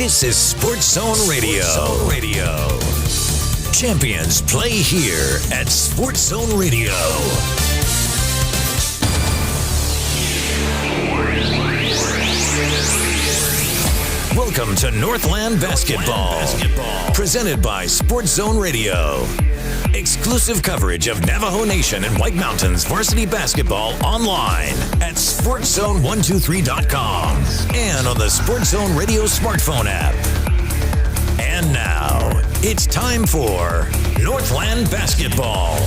This is Sports Zone Radio. Champions play here at Sports Zone Radio. Welcome to Northland Basketball. Presented by Sports Zone Radio. Exclusive coverage of Navajo Nation and White Mountains varsity basketball online at SportsZone123.com and on the Sports Zone Radio smartphone app. And now, it's time for Northland Basketball.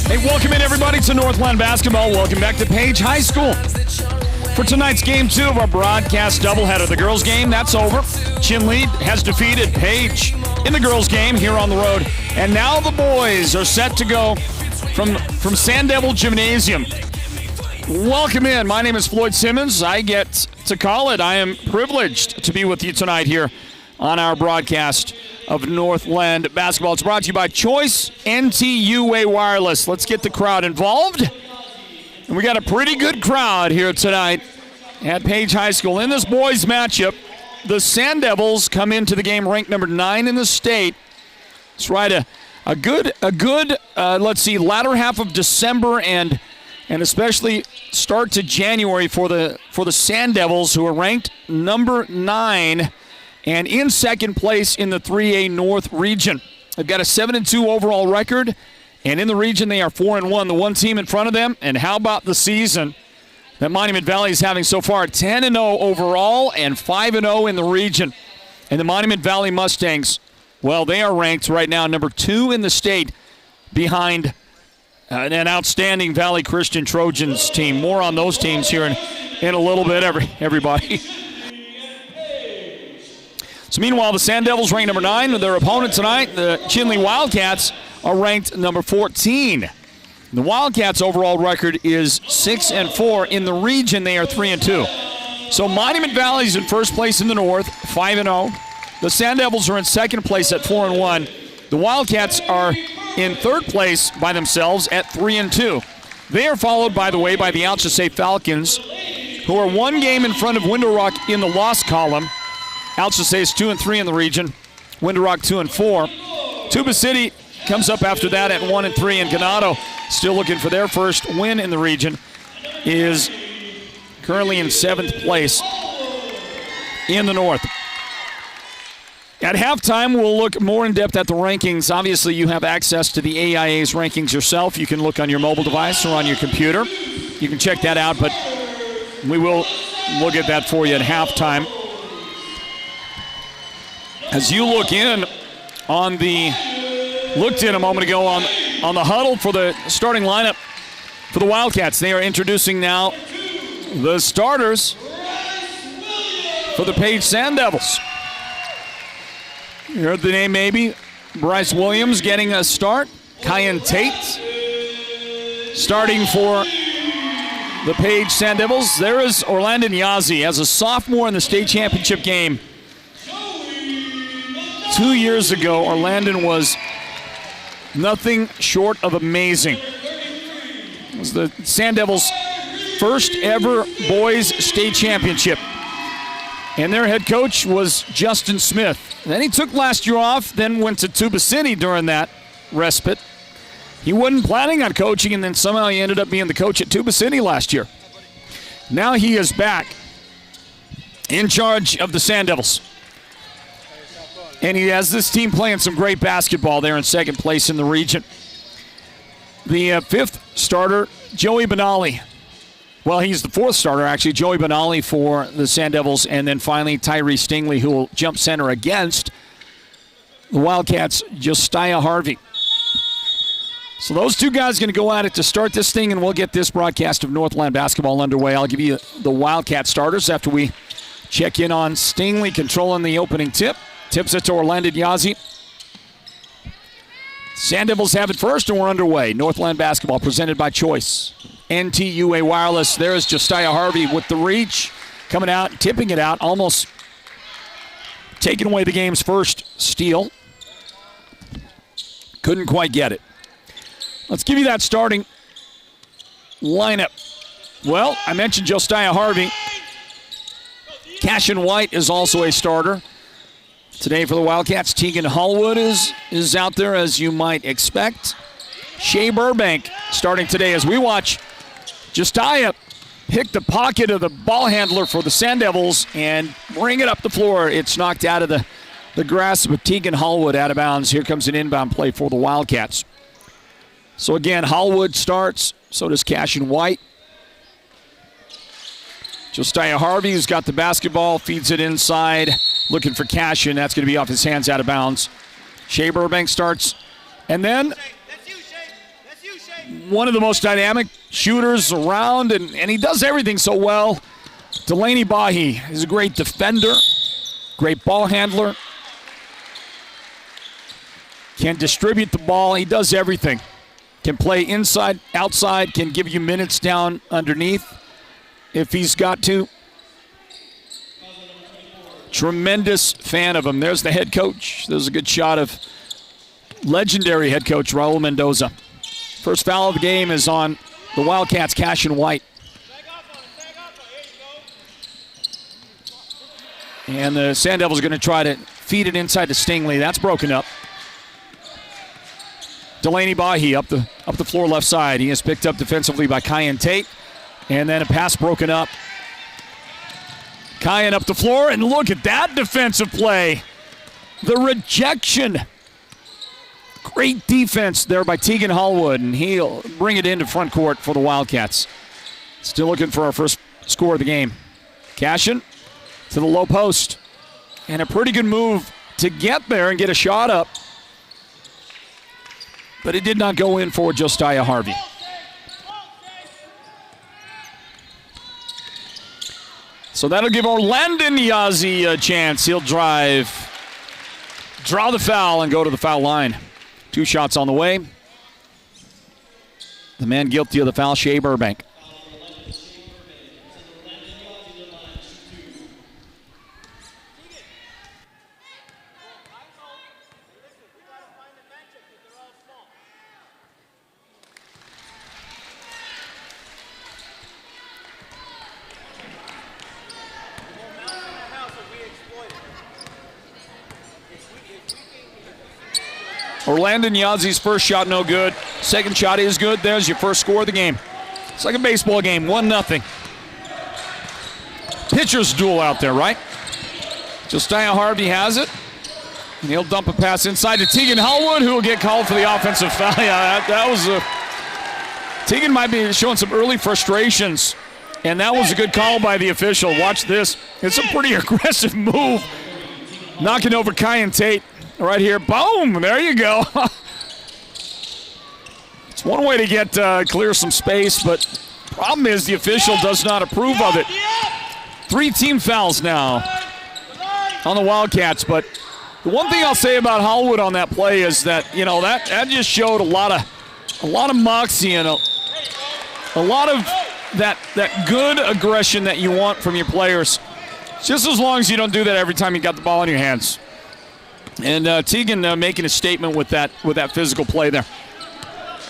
Hey, welcome in everybody to Northland Basketball. Welcome back to Page High School. For tonight's game 2 of our broadcast doubleheader, the girls' game, that's over. Chinle has defeated Page in the girls' game here on the road. And now the boys are set to go from Sand Devil Gymnasium. Welcome in. My name is Floyd Simmons. I get to call it. I am privileged to be with you tonight here on our broadcast of Northland Basketball. It's brought to you by Choice NTUA Wireless. Let's get the crowd involved. And we got a pretty good crowd here tonight at Page High School. In this boys matchup, the Sand Devils come into the game ranked number 9 in the state. That's right, a good latter half of December and especially start to January for the Sand Devils, who are ranked number 9 and in second place in the 3A North region. They've got a 7-2 overall record, and in the region they are 4-1. The one team in front of them, and how about the season that Monument Valley is having so far? 10-0 overall and 5-0 in the region. And the Monument Valley Mustangs, well, they are ranked right now number 2 in the state behind an outstanding Valley Christian Trojans team. More on those teams here in a little bit, everybody. So meanwhile, the Sand Devils ranked number 9 with their opponent tonight. The Chinle Wildcats are ranked number 14. The Wildcats' overall record is 6-4. In the region, they are 3-2. So Monument Valley's in first place in the north, 5-0. The Sand Devils are in second place at 4-1. The Wildcats are in third place by themselves at 3-2. They are followed, by the way, by the Alchesay Falcons, who are one game in front of Window Rock in the loss column. Alchesay is 2-3 in the region. Window Rock 2-4. Tuba City comes up after that at 1-3, and Ganado, still looking for their first win in the region, is currently in 7th place in the north. At halftime, we'll look more in depth at the rankings. Obviously, you have access to the AIA's rankings yourself. You can look on your mobile device or on your computer. You can check that out, but we will look at that for you at halftime. As you looked in a moment ago on the huddle for the starting lineup for the Wildcats. They are introducing now the starters for the Page Sand Devils. You heard the name maybe. Bryce Williams getting a start. Kyan Tate starting for the Page Sand Devils. There is Orlando Yazzie as a sophomore in the state championship game. 2 years ago, Orlando was nothing short of amazing. It was the Sand Devils' first ever boys state championship. And their head coach was Justin Smith. Then he took last year off, then went to Tuba City during that respite. He wasn't planning on coaching, and then somehow he ended up being the coach at Tuba City last year. Now he is back in charge of the Sand Devils. And he has this team playing some great basketball there in second place in the region. The fifth starter, Joey Benali. Well, he's the fourth starter, actually. Joey Benali for the Sand Devils. And then finally, Tyree Stingley, who will jump center against the Wildcats' Josiah Harvey. So those two guys are going to go at it to start this thing, and we'll get this broadcast of Northland Basketball underway. I'll give you the Wildcat starters after we check in on Stingley controlling the opening tip. Tips it to Orlando Yazzie. Sand Devils have it first, and we're underway. Northland Basketball presented by Choice NTUA Wireless. There's Josiah Harvey with the reach. Coming out, tipping it out, almost taking away the game's first steal. Couldn't quite get it. Let's give you that starting lineup. Well, I mentioned Josiah Harvey. Cashin White is also a starter today for the Wildcats. Tegan Hallwood is out there, as you might expect. Shea Burbank starting today as we watch Josiah pick the pocket of the ball handler for the Sand Devils and bring it up the floor. It's knocked out of the grasp of Tegan Hallwood out of bounds. Here comes an inbound play for the Wildcats. So again, Hallwood starts. So does Cashin White. Josiah Harvey, who's got the basketball, feeds it inside, looking for Cashin. That's going to be off his hands, out of bounds. Shea Burbank starts. And then one of the most dynamic shooters around, and he does everything so well. Delaney Bahi is a great defender, great ball handler, can distribute the ball. He does everything. Can play inside, outside, can give you minutes down underneath if he's got to. Tremendous fan of him. There's the head coach. There's a good shot of legendary head coach Raul Mendoza. First foul of the game is on the Wildcats, Cashin White. And the Sand Devils are going to try to feed it inside to Stingley. That's broken up. Delaney Bahi up the floor left side. He is picked up defensively by Kyan Tate. And then a pass broken up. Kyan up the floor, and look at that defensive play. The rejection. Great defense there by Tegan Hallwood, and he'll bring it into front court for the Wildcats. Still looking for our first score of the game. Cashin to the low post. And a pretty good move to get there and get a shot up. But it did not go in for Josiah Harvey. So that'll give Orlandon Yazzie a chance. He'll drive, draw the foul, and go to the foul line. 2 shots on the way. The man guilty of the foul, Shea Burbank. Orlandon Yazzie's first shot no good. Second shot is good. There's your first score of the game. It's like a baseball game, 1-0. Pitcher's duel out there, right? Josiah Harvey has it. And he'll dump a pass inside to Tegan Hallwood, who will get called for the offensive foul. Yeah, that was a... Tegan might be showing some early frustrations, and that was a good call by the official. Watch this. It's a pretty aggressive move. Knocking over Kyan Tate. Right here, boom, there you go. It's one way to get clear some space, but problem is the official does not approve of it. 3 team fouls now on the Wildcats, but the one thing I'll say about Hallwood on that play is that, you know, that just showed a lot of moxie and a lot of that good aggression that you want from your players. Just as long as you don't do that every time you got the ball in your hands. And Tegan making a statement with that physical play there.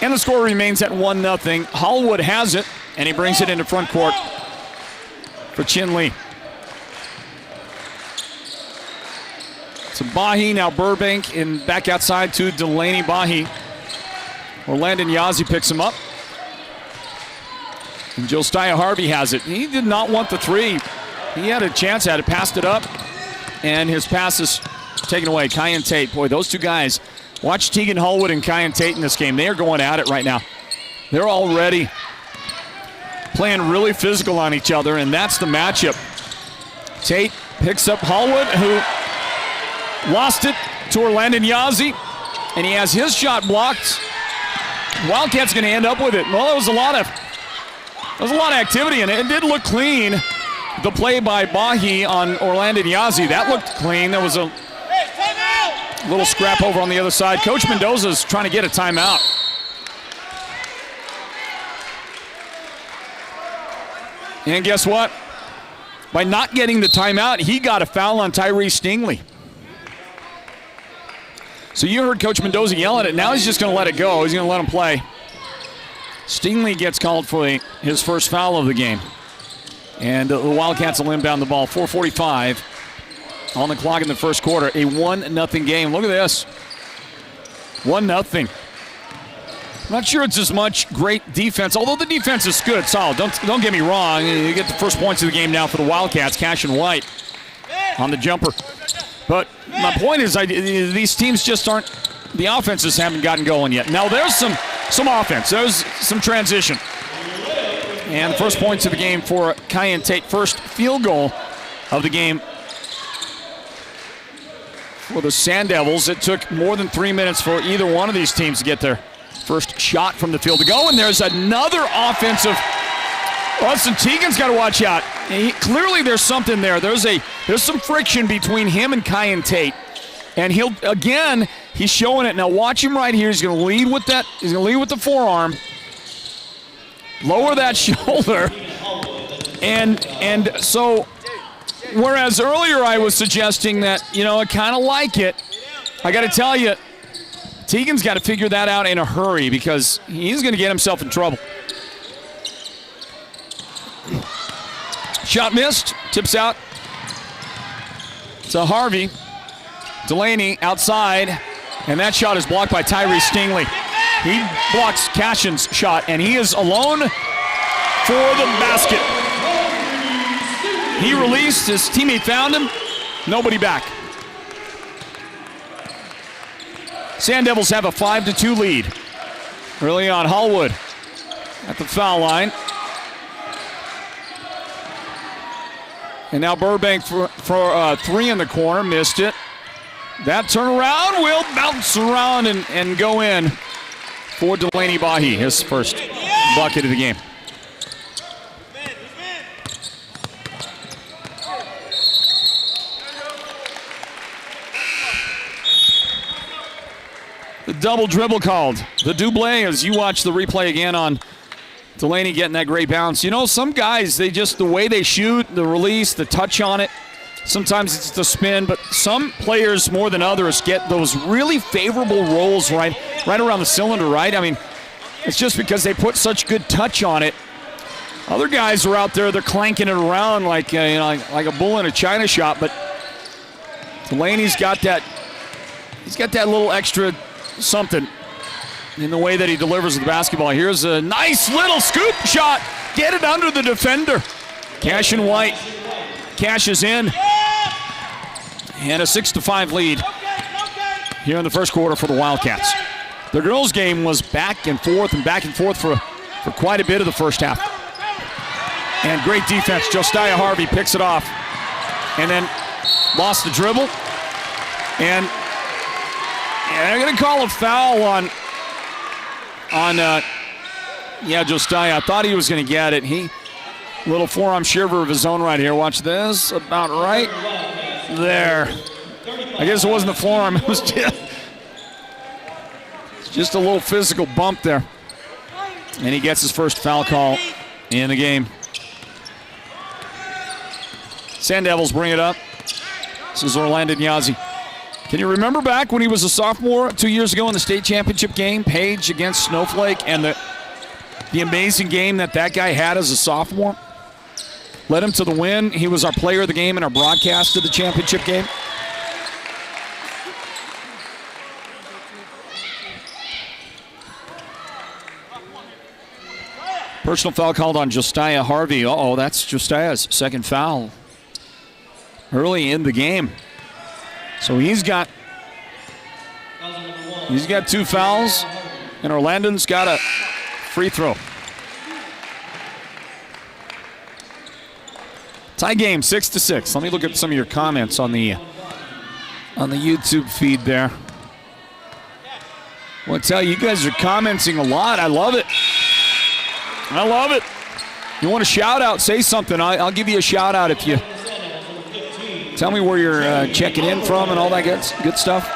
And the score remains at 1-0. Hallwood has it, and he brings it into front court for Chinle. So Bahi, now Burbank, and back outside to Delaney Bahi. Orlandon Yazzie picks him up. And Josiah Harvey has it. He did not want the 3. He had a chance at it, passed it up, and his pass is taken away. Kyan Tate, boy, those 2 guys. Watch Tegan Hallwood and Kyan Tate in this game. They are going at it right now. They're already playing really physical on each other, and that's the matchup. Tate picks up Hallwood, who lost it to Orlandon Yazzie, and he has his shot blocked. Wildcats going to end up with it. Well, there was a lot of activity, and it did look clean. The play by Bahi on Orlandon Yazzie, that looked clean. There was a little scrap over on the other side. Coach Mendoza's trying to get a timeout. And guess what? By not getting the timeout, he got a foul on Tyree Stingley. So you heard Coach Mendoza yell at it. Now he's just going to let it go. He's going to let him play. Stingley gets called for his first foul of the game. And the Wildcats will inbound the ball. 4:45 on the clock in the first quarter. A 1-0 game. Look at this. 1-0. I'm not sure it's as much great defense, although the defense is good, solid. Don't get me wrong. You get the first points of the game now for the Wildcats. Cash and White on the jumper. But my point is, these teams just aren't, the offenses haven't gotten going yet. Now there's some offense. There's some transition. And the first points of the game for Kyan Tate. First field goal of the game for the Sand Devils. It took more than 3 minutes for either one of these teams to get their first shot from the field to go. And there's another offensive. Listen, Teagan's got to watch out. Clearly there's something there. There's some friction between him and Kyan Tate. And he's showing it. Now watch him right here. He's going to lead with that. He's going to lead with the forearm. Lower that shoulder. And so, whereas earlier I was suggesting that, I kind of like it, I got to tell you, Teagan's got to figure that out in a hurry because he's going to get himself in trouble. Shot missed. Tips out to Harvey. Delaney outside. And that shot is blocked by Tyrese Stingley. He blocks Cashin's shot, and he is alone for the basket. He released. His teammate found him. Nobody back. Sand Devils have a 5-2 lead. Early on, Hallwood at the foul line. And now Burbank for three in the corner. Missed it. That turnaround will bounce around and go in for Delaney Bahi, his first bucket of the game. The double dribble called. The double as you watch the replay again on Delaney getting that great bounce. Some guys, the way they shoot, the release, the touch on it, sometimes it's the spin, but some players more than others get those really favorable rolls right around the cylinder, right? I mean, it's just because they put such good touch on it. Other guys are out there, they're clanking it around like a bull in a china shop, but Delaney's got that, he's got that little extra something in the way that he delivers the basketball. Here's a nice little scoop shot. Get it under the defender. Cash and White cashes in. And a 6-5 lead here in the first quarter for the Wildcats. The girls' game was back and forth for quite a bit of the first half. And great defense. Josiah Harvey picks it off. And then lost the dribble. And they're going to call a foul on Josiah. I thought he was going to get it. Little forearm shiver of his own right here. Watch this. About right there. I guess it wasn't the forearm. It was just a little physical bump there. And he gets his first foul call in the game. Sand Devils bring it up. This is Orlando Nyazi. Can you remember back when he was a sophomore 2 years ago in the state championship game, Page against Snowflake, and the amazing game that guy had as a sophomore? Led him to the win. He was our player of the game in our broadcast of the championship game. Personal foul called on Josiah Harvey. Uh-oh, that's Josiah's second foul early in the game. So he's got 2 fouls, and Orlando's got a free throw. Tie game, 6-6. Let me look at some of your comments on the YouTube feed there. I want to tell you, you guys are commenting a lot. I love it. I love it. You want a shout out, say something. I'll give you a shout out if you tell me where you're checking in from and all that good stuff.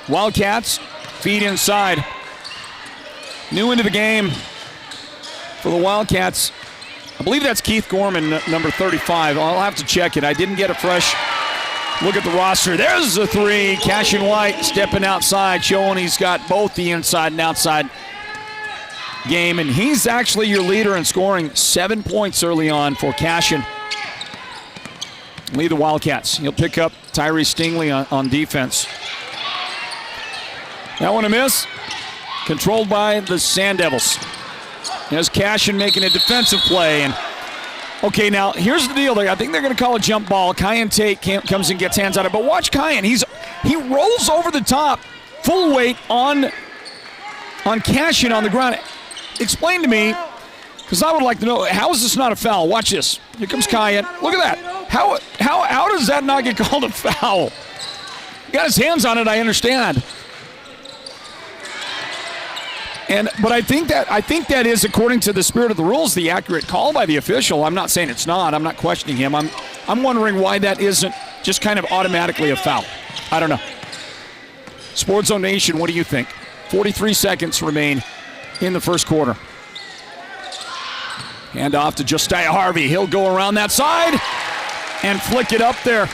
Wildcats feed inside. New into the game for the Wildcats. I believe that's Keith Gorman, number 35. I'll have to check it. I didn't get a fresh look at the roster. There's the three. Cashin White stepping outside, showing he's got both the inside and outside game, and he's actually your leader in scoring. 7 points early on for Cashin. Lead the Wildcats. He'll pick up Tyree Stingley on defense. That one a miss. Controlled by the Sand Devils. There's Cashin making a defensive play. And okay, now here's the deal. I think they're going to call a jump ball. Kyan Tate comes and gets hands on it. But watch Kyan. He rolls over the top, full weight on Cashin on the ground. Explain to me, because I would like to know, how is this not a foul? Watch this. Here comes Kyan. Look at that. How does that not get called a foul? He got his hands on it, I understand. But I think that is, according to the spirit of the rules, the accurate call by the official. I'm not saying it's not. I'm not questioning him. I'm wondering why that isn't just kind of automatically a foul. I don't know. Sports Zone Nation, what do you think? 43 seconds remain in the first quarter. Hand off to Josiah Harvey. He'll go around that side and flick it up there.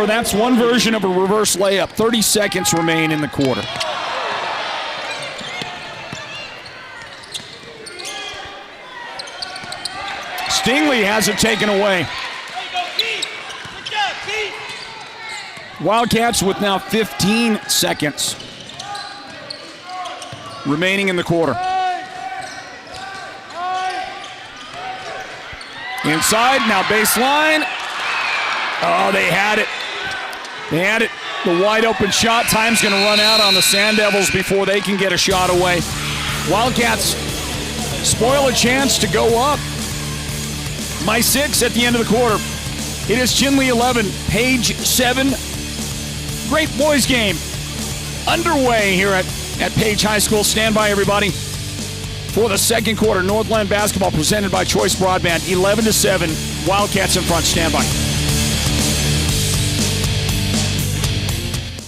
That's one version of a reverse layup. 30 seconds remain in the quarter. Stingley has it taken away. Wildcats with now 15 seconds remaining in the quarter. Inside, now baseline. Oh, they had it. They had it. The wide open shot. Time's going to run out on the Sand Devils before they can get a shot away. Wildcats spoil a chance to go up by 6 at the end of the quarter. It is Chinle 11, Page 7. Great boys game underway here at Page High School. Stand by, everybody, for the second quarter. Northland Basketball presented by Choice Broadband. 11-7. Wildcats in front. Stand by.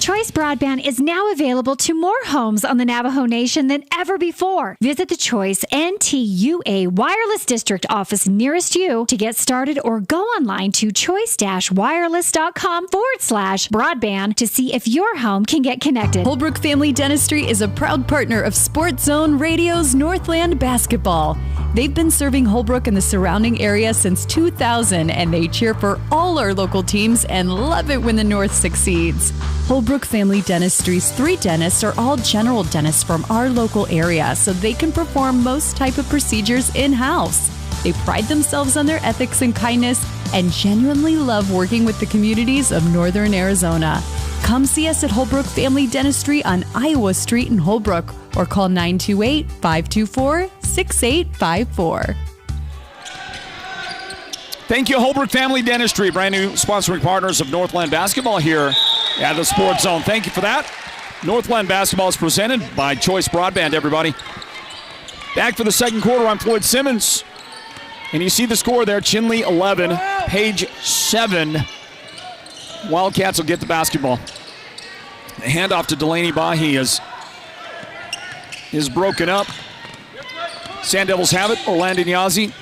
Choice Broadband is now available to more homes on the Navajo Nation than ever before. Visit the Choice NTUA Wireless District office nearest you to get started, or go online to choice-wireless.com/broadband to see if your home can get connected. Holbrook Family Dentistry is a proud partner of Sports Zone Radio's Northland Basketball. They've been serving Holbrook and the surrounding area since 2000, and they cheer for all our local teams and love it when the North succeeds. Holbrook Family Dentistry's 3 dentists are all general dentists from our local area, so they can perform most type of procedures in-house. They pride themselves on their ethics and kindness and genuinely love working with the communities of Northern Arizona. Come see us at Holbrook Family Dentistry on Iowa Street in Holbrook, or call 928-524-6854. Thank you, Holbrook Family Dentistry, brand new sponsoring partners of Northland Basketball here at the Sports Zone. Thank you for that. Northland Basketball is presented by Choice Broadband, everybody. Back for the second quarter, I'm Floyd Simmons. And you see the score there, Chinle 11, Page 7. Wildcats will get the basketball. The handoff to Delaney Bahi is broken up. Sand Devils have it. Orlando Nyazi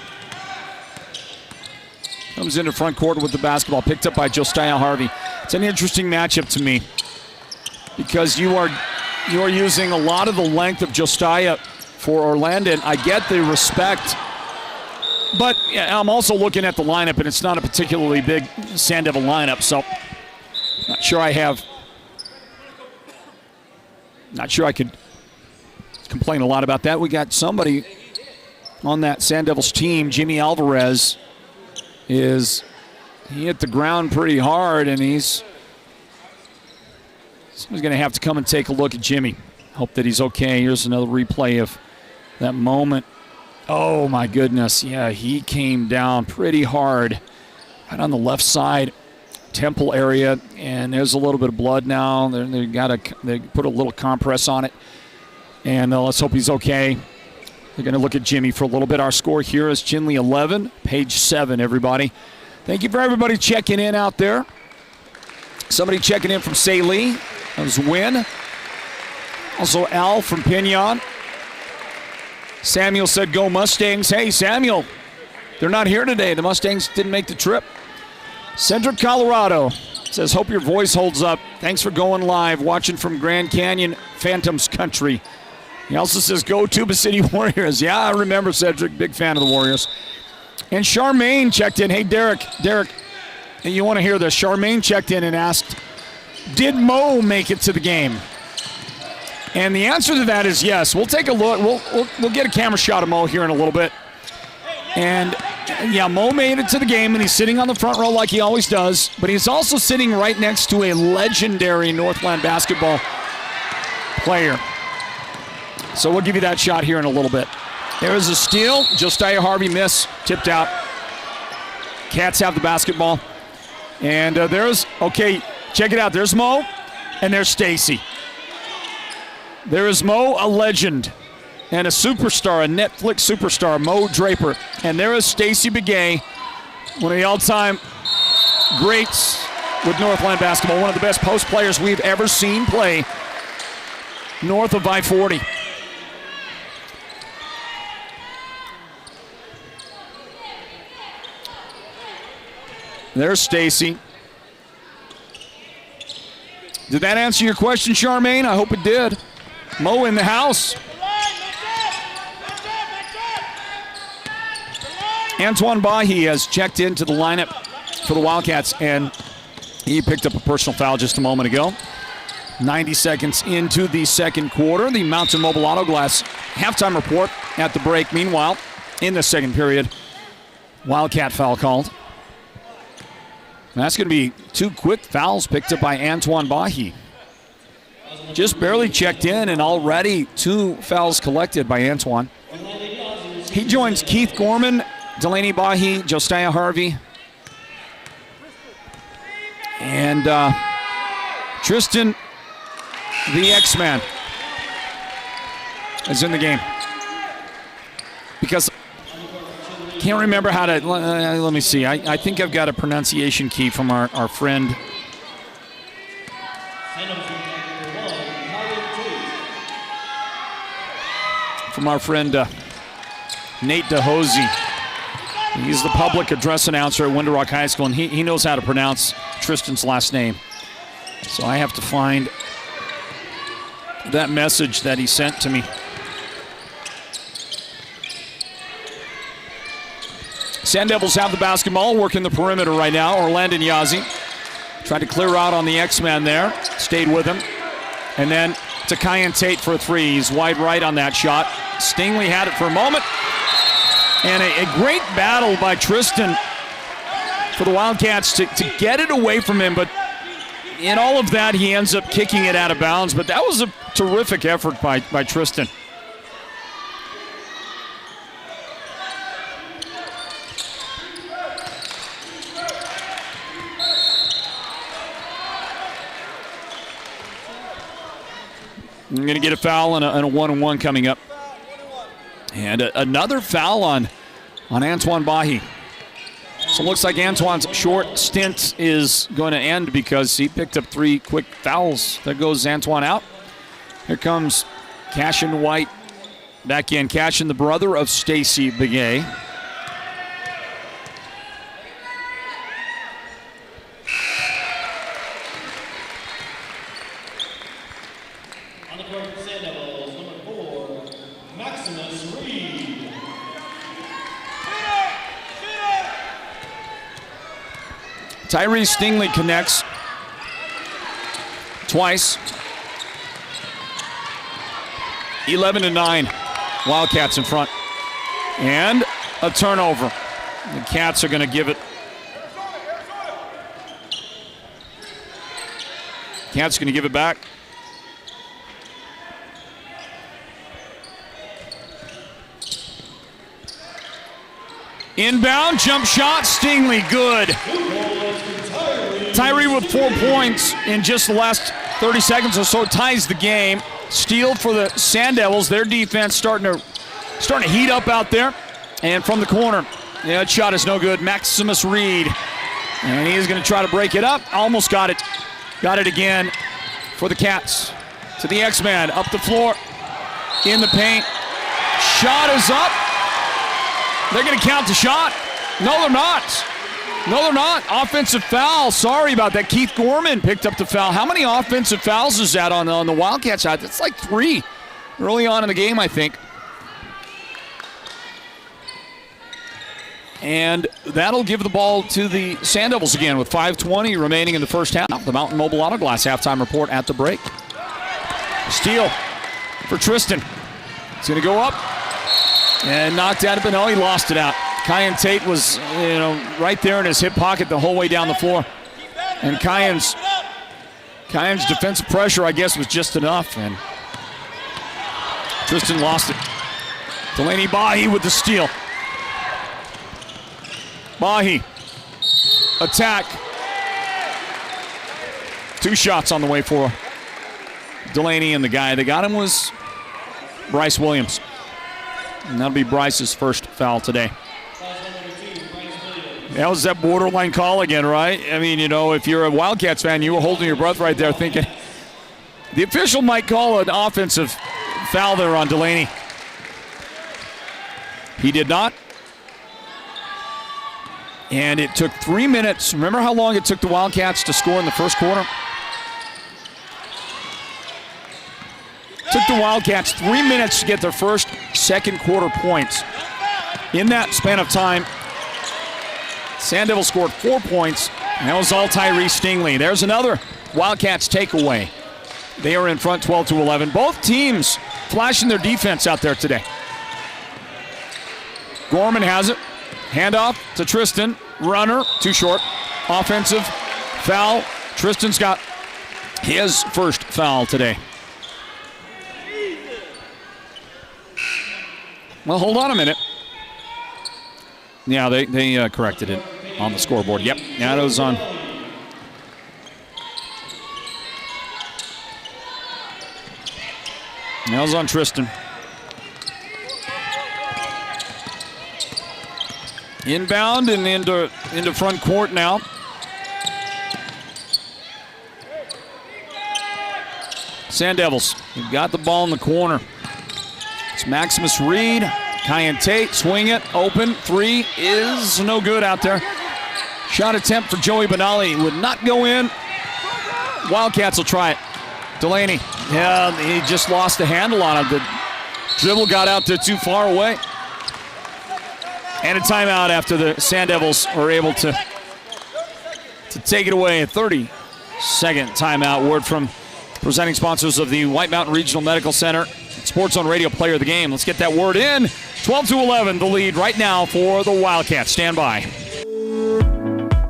comes into front court with the basketball, picked up by Josiah Harvey. It's an interesting matchup to me because you are using a lot of the length of Josiah for Orlando. I get the respect, but I'm also looking at the lineup, and it's not a particularly big Sand Devil lineup, so not sure I could complain a lot about that. We got somebody on that Sand Devils team, Jimmy Alvarez, he hit the ground pretty hard, and somebody's going to have to come and take a look at Jimmy. Hope that he's okay. Here's another replay of that moment. Oh, my goodness. Yeah, he came down pretty hard right on the left side temple area, and there's a little bit of blood now. They put a little compress on it, and let's hope he's okay. They're going to look at Jimmy for a little bit. Our score here is Chinle 11, Page 7, everybody. Thank you for everybody checking in out there. Somebody checking in from Salee. That was Wynn. Also Al from Pinion. Samuel said, go Mustangs. Hey, Samuel, they're not here today. The Mustangs didn't make the trip. Cedric, Colorado says, hope your voice holds up. Thanks for going live, watching from Grand Canyon Phantoms country. He also says, go Tuba City Warriors. Yeah, I remember Cedric, big fan of the Warriors. And Charmaine checked in. Hey, Derek, and you want to hear this. Charmaine checked in and asked, did Mo make it to the game? And the answer to that is yes. We'll take a look. We'll get a camera shot of Mo here in a little bit. And, yeah, Mo made it to the game, and he's sitting on the front row like he always does. But he's also sitting right next to a legendary Northland basketball player. So we'll give you that shot here in a little bit. There's a steal. Josiah Harvey miss. Tipped out. Cats have the basketball. And okay, check it out. There's Mo, and there's Stacy. There is Mo, a legend, and a superstar, a Netflix superstar, Mo Draper. And there is Stacy Begay, one of the all-time greats with Northland basketball, one of the best post players we've ever seen play north of I-40. There's Stacy. Did that answer your question, Charmaine? I hope it did. Mo in the house. Antoine Bahi has checked into the lineup for the Wildcats, and he picked up a personal foul just a moment ago. 90 seconds into the second quarter. The Mountain Mobile Auto Glass halftime report at the break. Meanwhile, in the second period, Wildcat foul called. And that's going to be 2 quick fouls picked up by Antoine Bahi. Just barely checked in, and already 2 fouls collected by Antoine. He joins Keith Gorman, Delaney Bahi, Josiah Harvey, and Tristan, the X-Man, is in the game. Because I can't remember how to, let me see. I think I've got a pronunciation key from our friend. From our friend Nate DeHosey. He's the public address announcer at Window Rock High School, and he knows how to pronounce Tristan's last name. So I have to find that message that he sent to me. Sand Devils have the basketball, working the perimeter right now. Orlando Yazi tried to clear out on the X-Man there, stayed with him. And then to Kyan Tate for a 3. He's wide right on that shot. Stingley had it for a moment. And a great battle by Tristan for the Wildcats to get it away from him. But in all of that, he ends up kicking it out of bounds. But that was a terrific effort by Tristan. I'm going to get a foul and a 1-on-1 coming up. And another foul on Antoine Bahi. So it looks like Antoine's short stint is going to end because he picked up 3 quick fouls. There goes Antoine out. Here comes Cashin White back in. Cashin, the brother of Stacy Begay. Tyree Stingley connects twice. 11-9. Wildcats in front. And a turnover. The Cats are going to give it. Cats going to give it back. Inbound, jump shot, Stingley, good. Tyree with 4 points in just the last 30 seconds or so ties the game. Steal for the Sand Devils. Their defense starting to heat up out there. And from the corner, that shot is no good. Maximus Reed. And he is going to try to break it up. Almost got it. Got it again for the Cats. To the X-Man, up the floor, in the paint. shot is up. They're going to count the shot. No, they're not. No, they're not. Offensive foul. Sorry about that. Keith Gorman picked up the foul. How many offensive fouls is that on the Wildcats side? It's like 3 early on in the game, I think. And that'll give the ball to the Sand Devils again with 5:20 remaining in the first half. The Mountain Mobile Auto Glass halftime report at the break. Steal for Tristan. It's going to go up and knocked out, but no, he lost it out. Kyan Tate was, right there in his hip pocket the whole way down the floor. And Kyan's defensive pressure, I guess, was just enough. And Tristan lost it. Delaney Bahi with the steal. Bahi. Attack. 2 shots on the way for Delaney, and the guy that got him was Bryce Williams. And that'll be Bryce's first foul today. That was that borderline call again, right? I mean, if you're a Wildcats fan, you were holding your breath right there thinking the official might call an offensive foul there on Delaney. He did not. And it took 3 minutes. Remember how long it took the Wildcats to score in the first quarter? It took the Wildcats 3 minutes to get their first second quarter points. In that span of time, Sand Devils scored 4 points, and that was all Tyree Stingley. There's another Wildcats takeaway. They are in front 12-11. Both teams flashing their defense out there today. Gorman has it. Handoff to Tristan. Runner, too short. Offensive foul. Tristan's got his first foul today. Well, hold on a minute. Yeah, they corrected it on the scoreboard. Yep, that was on. That was on Tristan. Inbound and into front court now. Sand Devils, you've got the ball in the corner. It's Maximus Reed. Kyan Tate, swing it, open. 3 is no good out there. Shot attempt for Joey Benali would not go in. Wildcats will try it. Delaney, yeah, he just lost the handle on him. The dribble got out there too far away. And a timeout after the Sand Devils were able to take it away. A 30-second timeout. Word from presenting sponsors of the White Mountain Regional Medical Center. Sports Zone Radio Player of the Game. Let's get that word in. 12-11, the lead right now for the Wildcats. Stand by.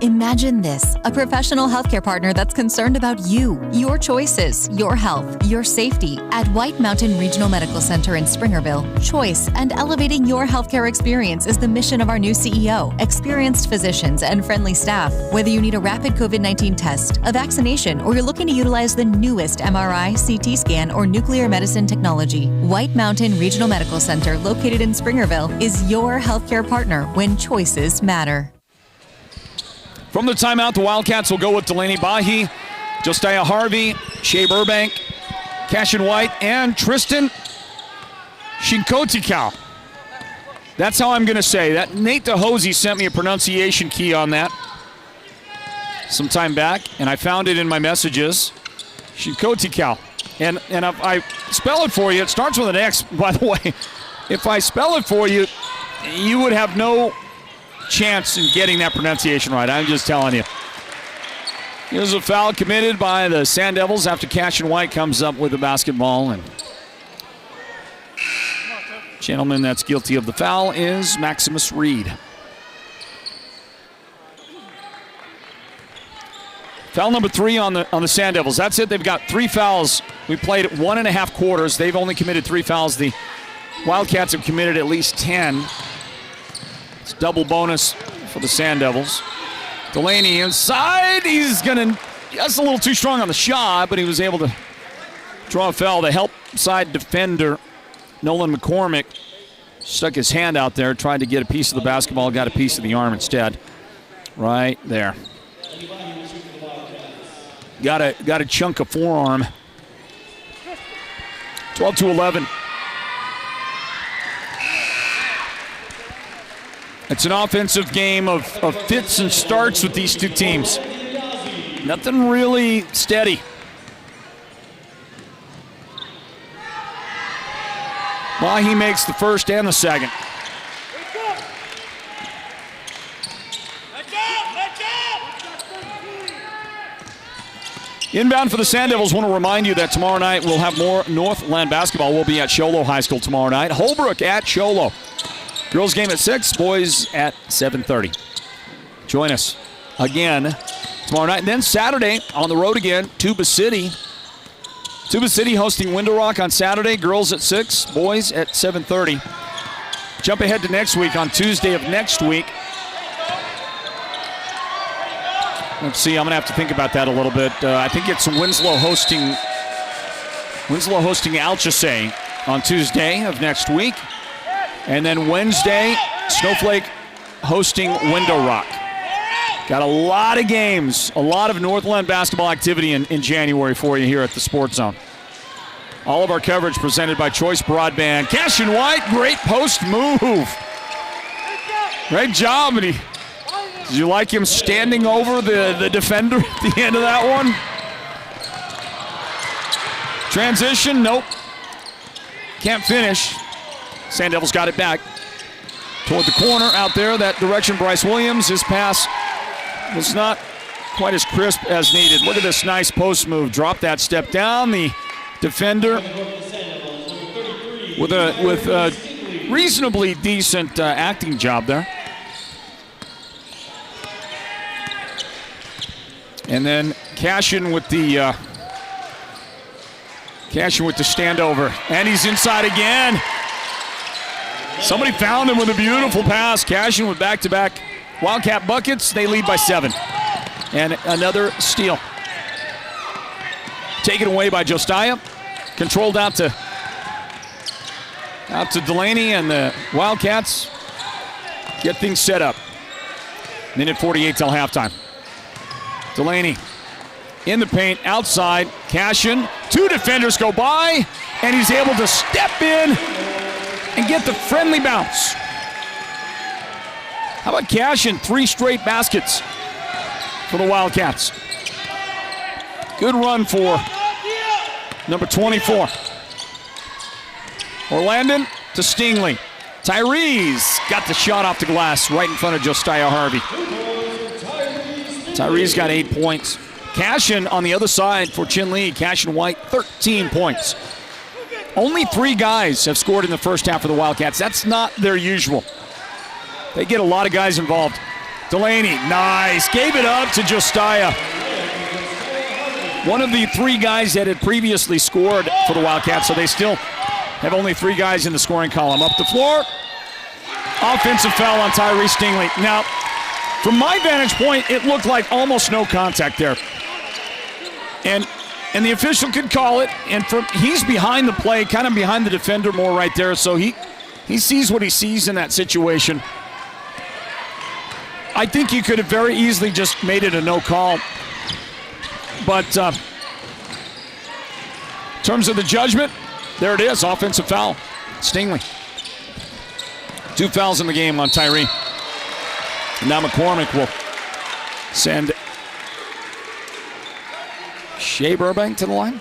Imagine this, a professional healthcare partner that's concerned about you, your choices, your health, your safety. At White Mountain Regional Medical Center in Springerville, choice and elevating your healthcare experience is the mission of our new CEO. Experienced physicians and friendly staff. Whether you need a rapid COVID-19 test, a vaccination, or you're looking to utilize the newest MRI, CT scan, or nuclear medicine technology, White Mountain Regional Medical Center, located in Springerville, is your healthcare partner when choices matter. From the timeout, the Wildcats will go with Delaney Bahi, Josiah Harvey, Shea Burbank, Cashin White, and Tristan Shinkotikau. That's how I'm going to say that. Nate DeHosey sent me a pronunciation key on that some time back, and I found it in my messages. Shinkotikau. And if I spell it for you, it starts with an X, by the way. If I spell it for you, you would have no chance in getting that pronunciation right. I'm just telling you. Here's a foul committed by the Sand Devils after Cashin White comes up with the basketball. And gentleman that's guilty of the foul is Maximus Reed. Foul number 3 on the Sand Devils. That's it. They've got 3 fouls. We played 1.5 quarters. They've only committed 3 fouls. The Wildcats have committed at least 10. It's double bonus for the Sand Devils. Delaney inside. That's a little too strong on the shot, but he was able to draw a foul. The help side defender, Nolan McCormick, stuck his hand out there, tried to get a piece of the basketball, got a piece of the arm instead. Right there. Got a chunk of forearm. 12-11. It's an offensive game of fits and starts with these two teams. Nothing really steady. Mahi makes the first and the second. Inbound for the Sand Devils. Want to remind you that tomorrow night we'll have more Northland basketball. We'll be at Sholo High School tomorrow night. Holbrook at Sholo. Girls game at 6, boys at 7:30. Join us again tomorrow night. And then Saturday on the road again, Tuba City. Tuba City hosting Window Rock on Saturday. Girls at 6, boys at 7:30. Jump ahead to next week on Tuesday of next week. Let's see, I'm going to have to think about that a little bit. I think it's Winslow hosting Alchese on Tuesday of next week. And then Wednesday, Snowflake hosting Window Rock. Got a lot of games, a lot of Northland basketball activity in January for you here at the Sports Zone. All of our coverage presented by Choice Broadband. Cashin White, great post move. Great job. And did you like him standing over the defender at the end of that one? Transition, nope. Can't finish. Sand Devils got it back. Toward the corner out there, that direction. Bryce Williams, his pass was not quite as crisp as needed. Look at this nice post move. Drop that step down. The defender with a reasonably decent acting job there. And then Cashin with the standover. And he's inside again. Somebody found him with a beautiful pass. Cashin with back-to-back Wildcat buckets. They lead by 7. And another steal. Taken away by Josiah. Controlled out to Delaney, and the Wildcats get things set up. Minute 48 till halftime. Delaney in the paint, outside. Cashin, 2 defenders go by, and he's able to step in and get the friendly bounce. How about Cashin? 3 straight baskets for the Wildcats. Good run for number 24. Orlandon to Stingley. Tyrese got the shot off the glass right in front of Josiah Harvey. Tyrese got 8 points. Cashin on the other side for Chinle. Cashin White, 13 points. Only 3 guys have scored in the first half for the Wildcats. That's not their usual. They get a lot of guys involved. Delaney, nice. Gave it up to Josiah. One of the 3 guys that had previously scored for the Wildcats, so they still have only 3 guys in the scoring column. Up the floor. Offensive foul on Tyrese Stingley. Now, from my vantage point, it looked like almost no contact there. And the official could call it, and he's behind the play, kind of behind the defender more right there, so he sees what he sees in that situation. I think he could have very easily just made it a no call. But in terms of the judgment, there it is, offensive foul. Stingley. 2 fouls in the game on Tyree. And now McCormick will send Shea Burbank to the line.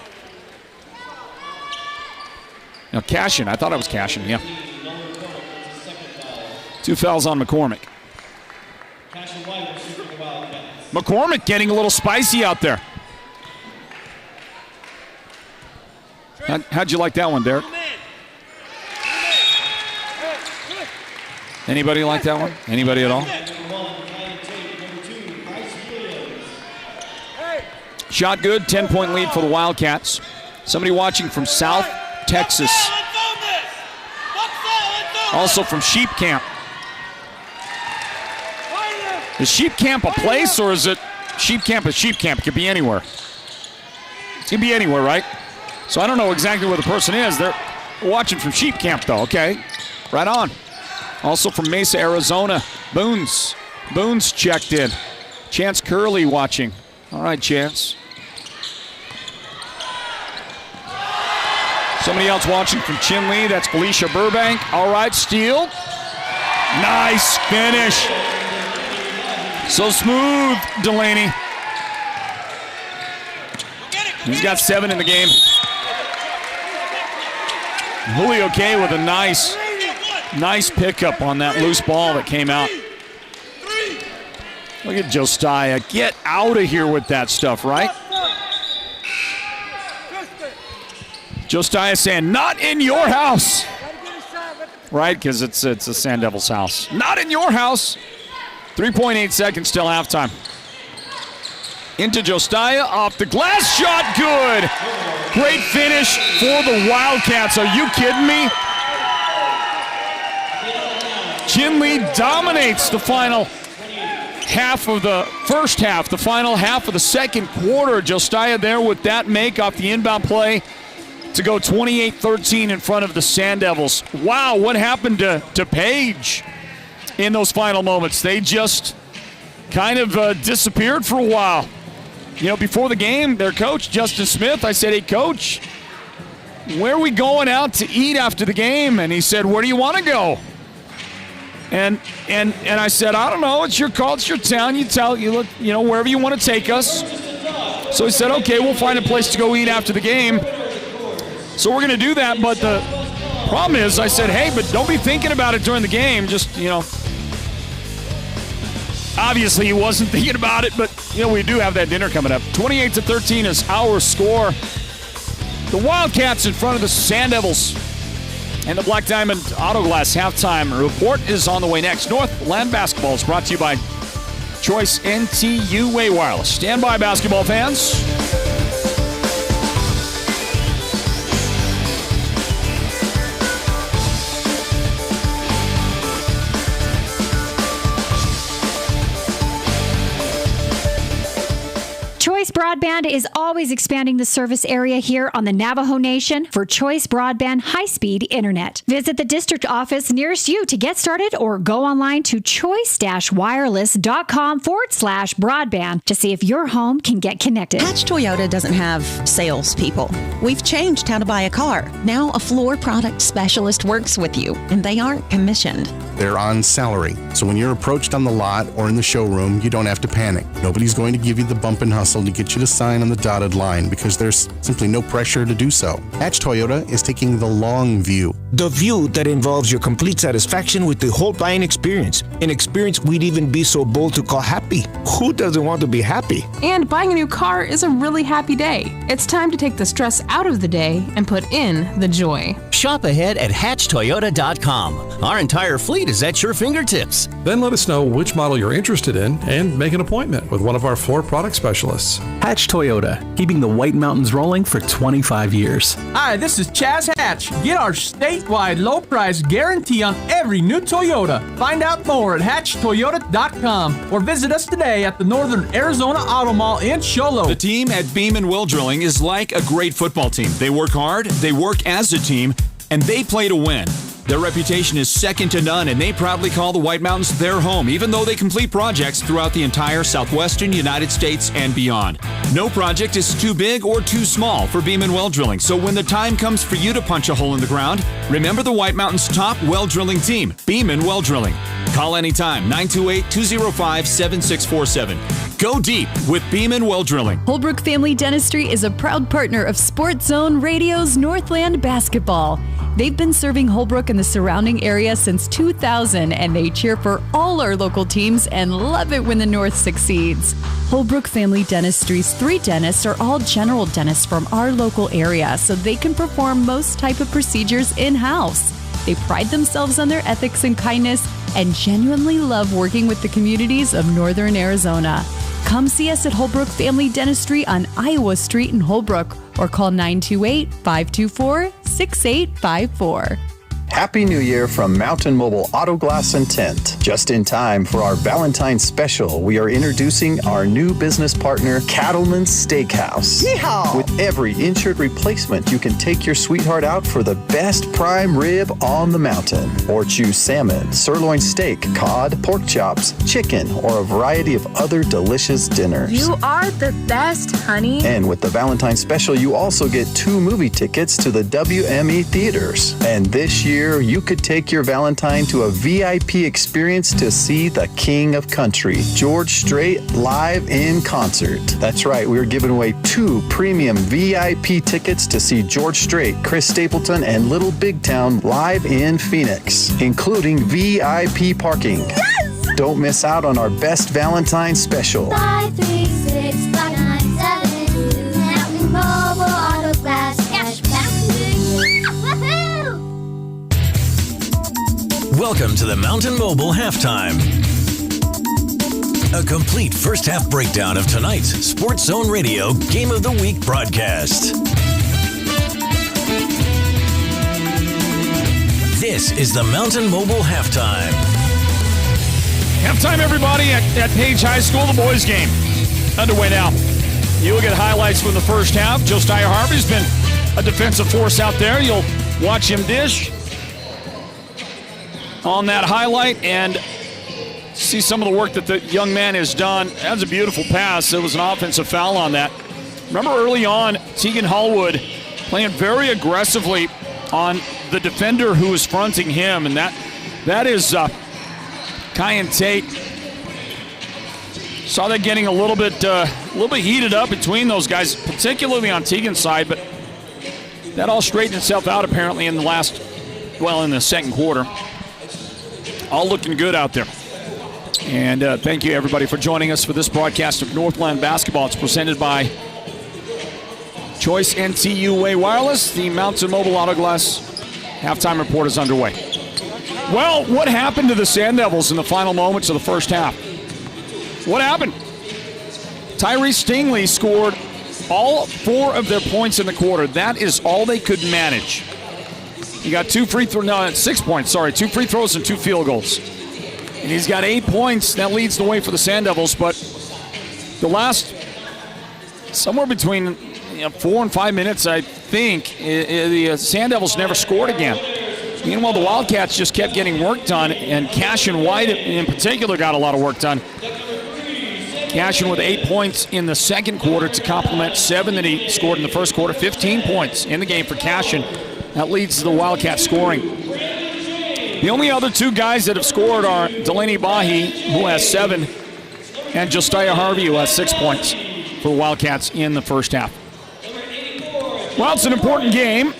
Now Cashin, I thought I was Cashin, yeah. 2 fouls on McCormick. McCormick getting a little spicy out there. How'd you like that one, Derek? Anybody like that one? Anybody at all? Shot good, 10-point lead for the Wildcats. Somebody watching from South Texas. Also from Sheep Camp. Is Sheep Camp a place, or is it Sheep Camp is Sheep Camp? It could be anywhere. It could be anywhere, right? So I don't know exactly where the person is. They're watching from Sheep Camp, though. Okay, right on. Also from Mesa, Arizona, Boone's checked in. Chance Curley watching. All right, Chance. Somebody else watching from Chinle. That's Felicia Burbank. All right, steal. Nice finish. So smooth, Delaney. He's got 7 in the game. Julio K with a nice pickup on that loose ball that came out. Look at Josiah. Get out of here with that stuff, right? Josiah saying, not in your house. Right, because it's a Sand Devils house. Not in your house. 3.8 seconds till halftime. Into Josiah, off the glass shot, good. Great finish for the Wildcats. Are you kidding me? Chinle dominates the final half of the first half, the final half of the second quarter. Josiah there with that make off the inbound play to go 28-13 in front of the Sand Devils. Wow, what happened to Page in those final moments? They just kind of disappeared for a while. You know, before the game, their coach, Justin Smith, I said, hey, Coach, where are we going out to eat after the game? And he said, where do you want to go? And I said, I don't know. It's your call. It's your town. You look, wherever you want to take us. So he said, okay, we'll find a place to go eat after the game. So we're going to do that. But the problem is, I said, hey, but don't be thinking about it during the game. Just, obviously he wasn't thinking about it, but, we do have that dinner coming up. 28-13 is our score. The Wildcats in front of the Sand Devils. And the Black Diamond Auto Glass halftime report is on the way next. Northland Basketball is brought to you by Choice NTUA Wireless. Stand by, basketball fans. Choice Broadband is always expanding the service area here on the Navajo Nation for Choice Broadband high-speed internet. Visit the district office nearest you to get started or go online to choice-wireless.com/broadband to see if your home can get connected. Hatch Toyota doesn't have salespeople. We've changed how to buy a car. Now a floor product specialist works with you, and they aren't commissioned. They're on salary, so when you're approached on the lot or in the showroom, you don't have to panic. Nobody's going to give you the bump and hustle to get you to sign on the dotted line because there's simply no pressure to do so. Hatch Toyota is taking the long view. The view that involves your complete satisfaction with the whole buying experience. An experience we'd even be so bold to call happy. Who doesn't want to be happy? And buying a new car is a really happy day. It's time to take the stress out of the day and put in the joy. Shop ahead at HatchToyota.com. Our entire fleet is at your fingertips. Then let us know which model you're interested in and make an appointment with one of our floor product specialists. Hatch Toyota, keeping the White Mountains rolling for 25 years. Hi, this is Chaz Hatch. Get our statewide low price guarantee on every new Toyota. Find out more at HatchToyota.com or visit us today at the Northern Arizona Auto Mall in Show Low. The team at Beam & Will Drilling is like a great football team. They work hard, they work as a team, and they play to win. Their reputation is second to none, and they proudly call the White Mountains their home, even though they complete projects throughout the entire southwestern United States and beyond. No project is too big or too small for Beam & Well Drilling, so when the time comes for you to punch a hole in the ground, remember the White Mountains' top well drilling team, Beam & Well Drilling. Call anytime, 928-205-7647. Go deep with Beam & Well Drilling. Holbrook Family Dentistry is a proud partner of Sports Zone Radio's Northland Basketball. They've been serving Holbrook and the surrounding area since 2000, and they cheer for all our local teams and love it when the North succeeds. Holbrook Family Dentistry's 3 dentists are all general dentists from our local area, so they can perform most type of procedures in-house. They pride themselves on their ethics and kindness and genuinely love working with the communities of Northern Arizona. Come see us at Holbrook Family Dentistry on Iowa Street in Holbrook or call 928-524-6854. Happy New Year from Mountain Mobile Auto Glass and Tint. Just in time for our Valentine's special, we are introducing our new business partner, Cattleman's Steakhouse. Yeehaw! With every insured replacement, you can take your sweetheart out for the best prime rib on the mountain. Or choose salmon, sirloin steak, cod, pork chops, chicken, or a variety of other delicious dinners. You are the best, honey. And with the Valentine's special, you also get 2 movie tickets to the WME theaters. And this year, year, you could take your Valentine to a VIP experience to see the King of Country, George Strait, live in concert. That's right, we're giving away 2 premium VIP tickets to see George Strait, Chris Stapleton, and Little Big Town live in Phoenix, including VIP parking. Yes! Don't miss out on our best Valentine special. 536-597 Mountain Mobile Auto Glass Cashback. Woohoo! Welcome to the Mountain Mobile Halftime. A complete first half breakdown of tonight's Sports Zone Radio Game of the Week broadcast. This is the Mountain Mobile Halftime. Halftime, everybody, at Page High School, the boys' game underway now. You will get highlights from the first half. Josiah Harvey's been a defensive force out there. You'll watch him dish on that highlight and see some of the work that the young man has done. That was a beautiful pass. There was an offensive foul on that. Remember early on, Tegan Hallwood playing very aggressively on the defender who was fronting him, and that is Kyan Tate. Saw that getting a little bit heated up between those guys, particularly on Tegan's side, but that all straightened itself out apparently in the second quarter. All looking good out there. And thank you, everybody, for joining us for this broadcast of Northland Basketball. It's presented by Choice NTUA Wireless. The Mountain Mobile Auto Glass halftime report is underway. Well, what happened to the Sand Devils in the final moments of the first half? What happened? Tyrese Stingley scored all 4 of their points in the quarter. That is all they could manage. He got 6 points, 2 free throws and 2 field goals. And he's got 8 points. That leads the way for the Sand Devils, but the last somewhere between 4 and 5 minutes, I think, the Sand Devils never scored again. Meanwhile, the Wildcats just kept getting work done, and Cashin White in particular got a lot of work done. Cashin with 8 points in the second quarter to complement 7 that he scored in the first quarter. 15 points in the game for Cashin. That leads to the Wildcats scoring. The only other 2 guys that have scored are Delaney Bahi, who has 7, and Josiah Harvey, who has 6 points for the Wildcats in the first half. Well, it's an important game.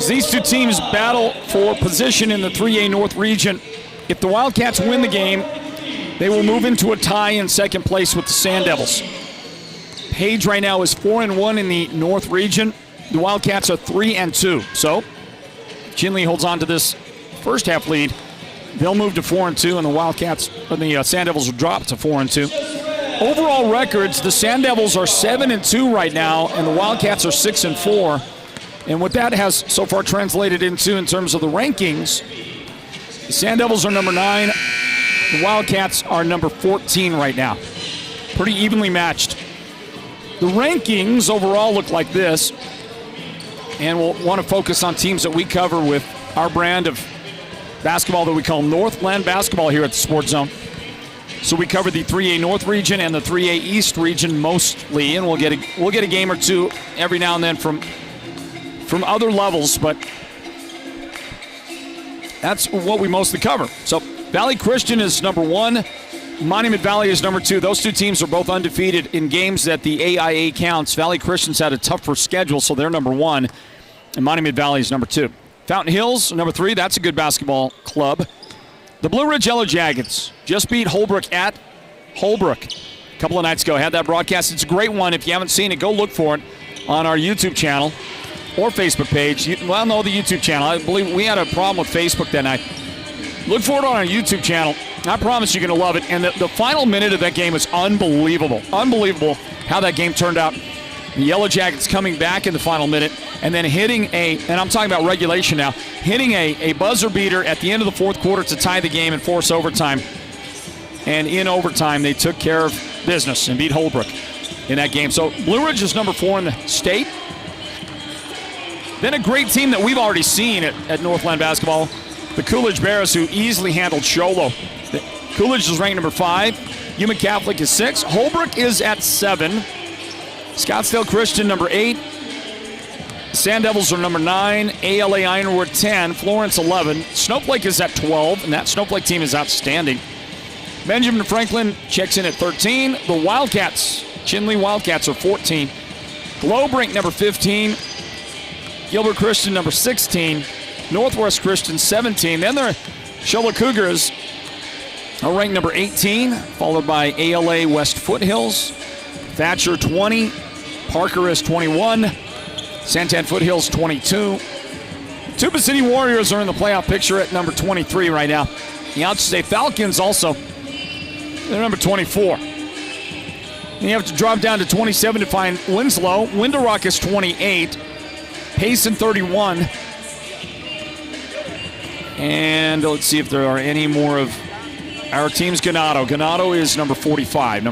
These 2 teams battle for position in the 3A North region. If the Wildcats win the game, they will move into a tie in second place with the Sand Devils. Page right now is 4-1 in the North region. The Wildcats are 3-2. So, Chinle holds on to this first half lead. They'll move to 4-2, and the Sand Devils will drop to 4-2. Overall records: the Sand Devils are 7-2 right now, and the Wildcats are 6-4. And what that has so far translated into in terms of the rankings, the Sand Devils are number 9. The Wildcats are number 14 right now. Pretty evenly matched. The rankings overall look like this. And we'll want to focus on teams that we cover with our brand of basketball that we call Northland Basketball here at the Sports Zone. So we cover the 3A North region and the 3A East region mostly, and we'll get a game or 2 every now and then from other levels, but that's what we mostly cover. So Valley Christian is number 1. Monument Valley is number 2. Those 2 teams are both undefeated in games that the AIA counts. Valley Christian's had a tougher schedule, so they're number 1, and Monument Valley is number 2. Fountain Hills, number 3. That's a good basketball club. The Blue Ridge Yellow Jackets just beat Holbrook at Holbrook a couple of nights ago. Had that broadcast. It's a great one. If you haven't seen it, go look for it on our YouTube channel or Facebook page. The YouTube channel. I believe we had a problem with Facebook that night. Look for it on our YouTube channel. I promise you're going to love it. And the final minute of that game is unbelievable. Unbelievable how that game turned out. The Yellow Jackets coming back in the final minute and then hitting and I'm talking about regulation now, hitting a buzzer beater at the end of the fourth quarter to tie the game and force overtime. And in overtime, they took care of business and beat Holbrook in that game. So Blue Ridge is number 4 in the state. Then a great team that we've already seen at Northland Basketball, the Coolidge Bears, who easily handled Sholo. Coolidge is ranked number 5. Yuma Catholic is 6. Holbrook is at 7. Scottsdale Christian, number 8. Sand Devils are number 9, ALA Ironwood 10, Florence 11. Snowflake is at 12, and that Snowflake team is outstanding. Benjamin Franklin checks in at 13. The Wildcats, Chinle Wildcats, are 14. Glowbrink, number 15. Gilbert Christian, number 16. Northwest Christian, 17. Then the Shola Cougars are ranked number 18, followed by ALA West Foothills. Thatcher, 20. Parker is 21. Santan Foothills, 22. Tuba City Warriors are in the playoff picture at number 23 right now. The Outstate Falcons also, they're number 24. And you have to drop down to 27 to find Winslow. Window Rock is 28. Payson, 31. And let's see if there are any more of our teams. Ganado. Ganado is number 45.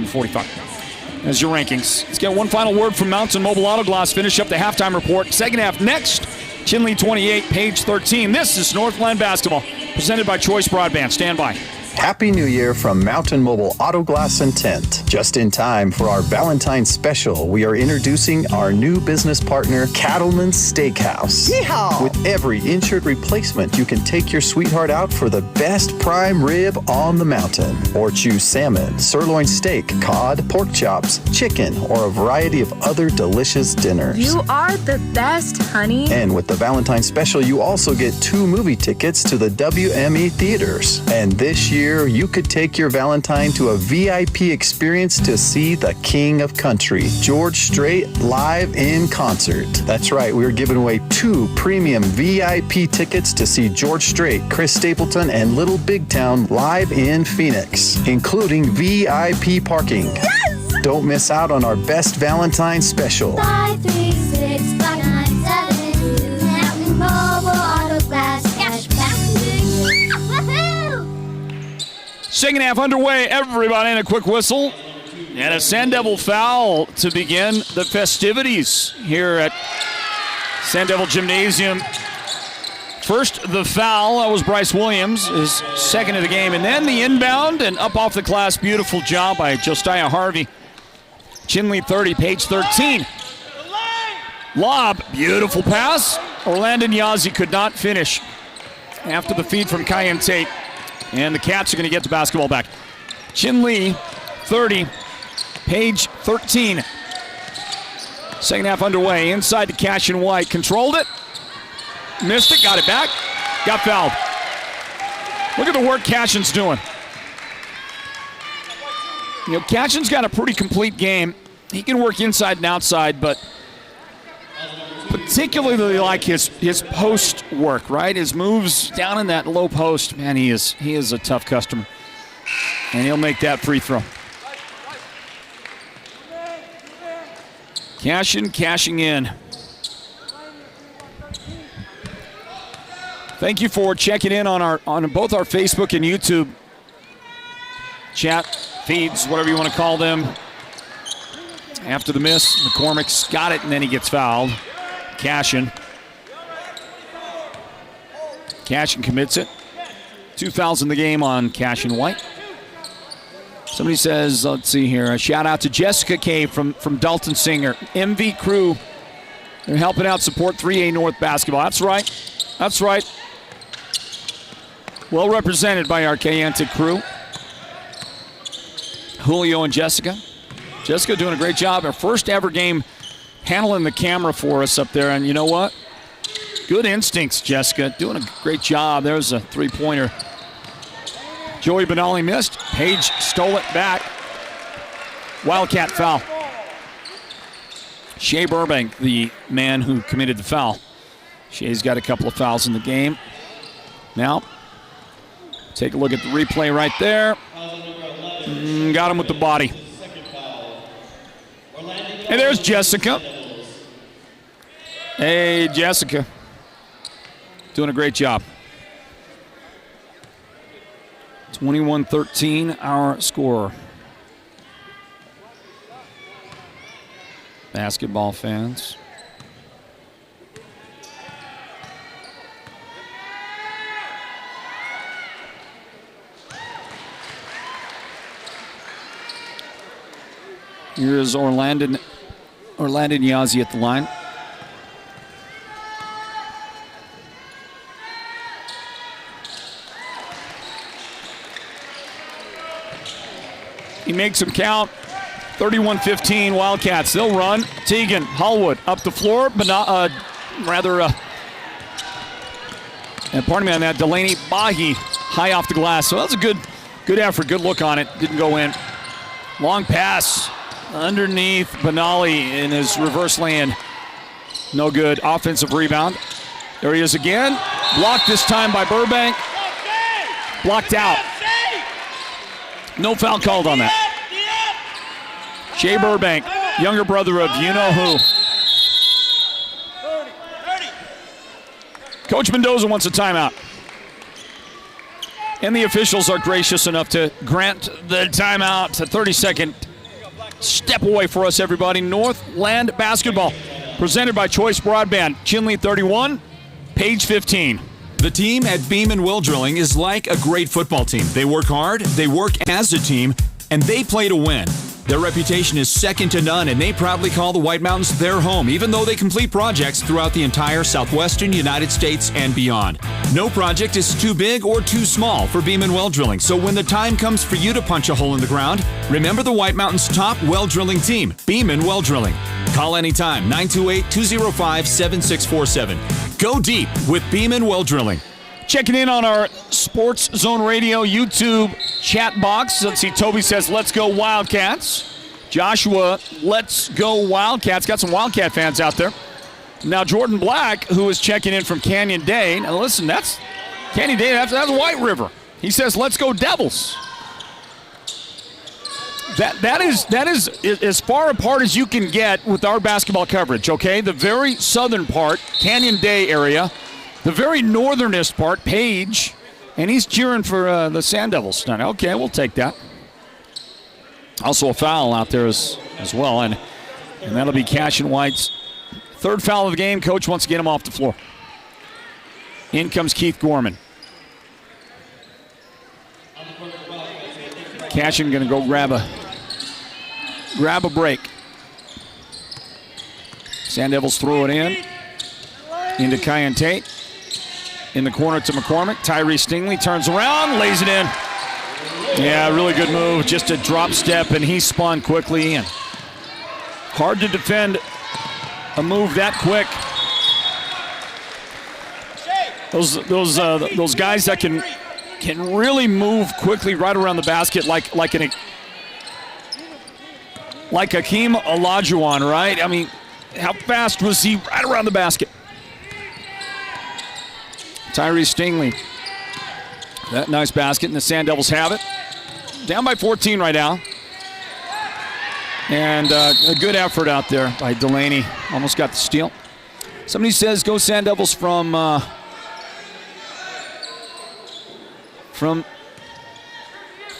As your rankings. Let's get one final word from Mountain Mobile Auto Glass. Finish up the halftime report. Second half next. Chinle 28, Page 13. This is Northland Basketball, presented by Choice Broadband. Stand by. Happy New Year from Mountain Mobile Auto Glass and Tint. Just in time for our Valentine's special, we are introducing our new business partner, Cattleman's Steakhouse. Yeehaw! With every insured replacement, you can take your sweetheart out for the best prime rib on the mountain. Or choose salmon, sirloin steak, cod, pork chops, chicken, or a variety of other delicious dinners. You are the best, honey. And with the Valentine's special, you also get 2 movie tickets to the WME theaters. And this year, you could take your Valentine to a VIP experience to see the King of Country, George Strait, live in concert. That's right, we're giving away 2 premium VIP tickets to see George Strait, Chris Stapleton, and Little Big Town live in Phoenix, including VIP parking. Yes! Don't miss out on our best Valentine special. 536-5972, Mountain Mobile Auto Glass, cash back. Woohoo! Second half underway. Everybody in a quick whistle. And a Sand Devil foul to begin the festivities here at Sand Devil Gymnasium. First, the foul. That was Bryce Williams, his second of the game. And then the inbound and up off the glass. Beautiful job by Josiah Harvey. Chinle 30, Page 13. Lob. Beautiful pass. Orlando Nyazi could not finish after the feed from Kyan Tate. And the Cats are going to get the basketball back. Chinle, 30, Page 13. Second half underway. Inside to Cashin White. Controlled it. Missed it. Got it back. Got fouled. Look at the work Cashin's doing. You know, Cashin's got a pretty complete game. He can work inside and outside, but particularly like his post work, right? His moves down in that low post. Man, he is a tough customer. And he'll make that free throw. Cashing in. Thank you for checking in on both our Facebook and YouTube chat feeds, whatever you want to call them. After the miss, McCormick's got it, and then he gets fouled. Cashin commits it. 2 fouls in the game on Cashin White. Somebody says, let's see here, a shout out to Jessica K from Dalton Singer. MV Crew, they're helping out support 3A North basketball. That's right. Well represented by our Kayenta crew. Julio and Jessica. Jessica doing a great job. Her first ever game handling the camera for us up there. And you know what? Good instincts, Jessica. Doing a great job. There's a three-pointer. Joey Benali missed. Page stole it back. Wildcat foul. Shea Burbank, the man who committed the foul. Shea's got a couple of fouls in the game. Now, take a look at the replay right there. Got him with the body. And there's Jessica. Hey, Jessica. Doing a great job. 21-13, our score. Basketball fans. Here's Orlando Nyazi at the line. He makes them count. 31-15 Wildcats. They'll run. Teagan, Hallwood up the floor, but not, and pardon me on that, Delaney Bahi high off the glass. So that was a good effort, good look on it. Didn't go in. Long pass underneath Benali in his reverse lane. No good. Offensive rebound. There he is again. Blocked this time by Burbank. Blocked out. No foul called on that. Shea Burbank, younger brother of you-know-who. Coach Mendoza wants a timeout. And the officials are gracious enough to grant the timeout. A 30-second step away for us, everybody. Northland Basketball, presented by Choice Broadband. Chinle 31, Page 15. The team at Beeman Will Drilling is like a great football team. They work hard, they work as a team, and they play to win. Their reputation is second to none, and they proudly call the White Mountains their home, even though they complete projects throughout the entire southwestern United States and beyond. No project is too big or too small for Beeman Well Drilling, so when the time comes for you to punch a hole in the ground, remember the White Mountains' top well drilling team, Beeman Well Drilling. Call anytime, 928-205-7647. Go deep with Beeman Well Drilling. Checking in on our Sports Zone Radio YouTube chat box. Let's see, Toby says, let's go Wildcats. Joshua, let's go Wildcats. Got some Wildcat fans out there. Now Jordan Black, who is checking in from Canyon Day. Now listen, that's Canyon Day, that's White River. He says, let's go Devils. That is as far apart as you can get with our basketball coverage, okay? The very southern part, Canyon Day area. The very northernest part, Page, and he's cheering for the Sand Devils tonight. Okay, we'll take that. Also a foul out there as well, and that'll be Cash and White's third foul of the game. Coach wants to get him off the floor. In comes Keith Gorman. Cashin going to go grab a break. Sand Devils throw it into Kyan Tate. In the corner to McCormick. Tyree Stingley turns around, lays it in. Yeah, really good move. Just a drop step, and he spun quickly. And hard to defend a move that quick. Those guys that can really move quickly right around the basket, like Hakeem Olajuwon, right? I mean, how fast was he right around the basket? Tyree Stingley. That nice basket, and the Sand Devils have it. Down by 14 right now. And a good effort out there by Delaney. Almost got the steal. Somebody says, go Sand Devils from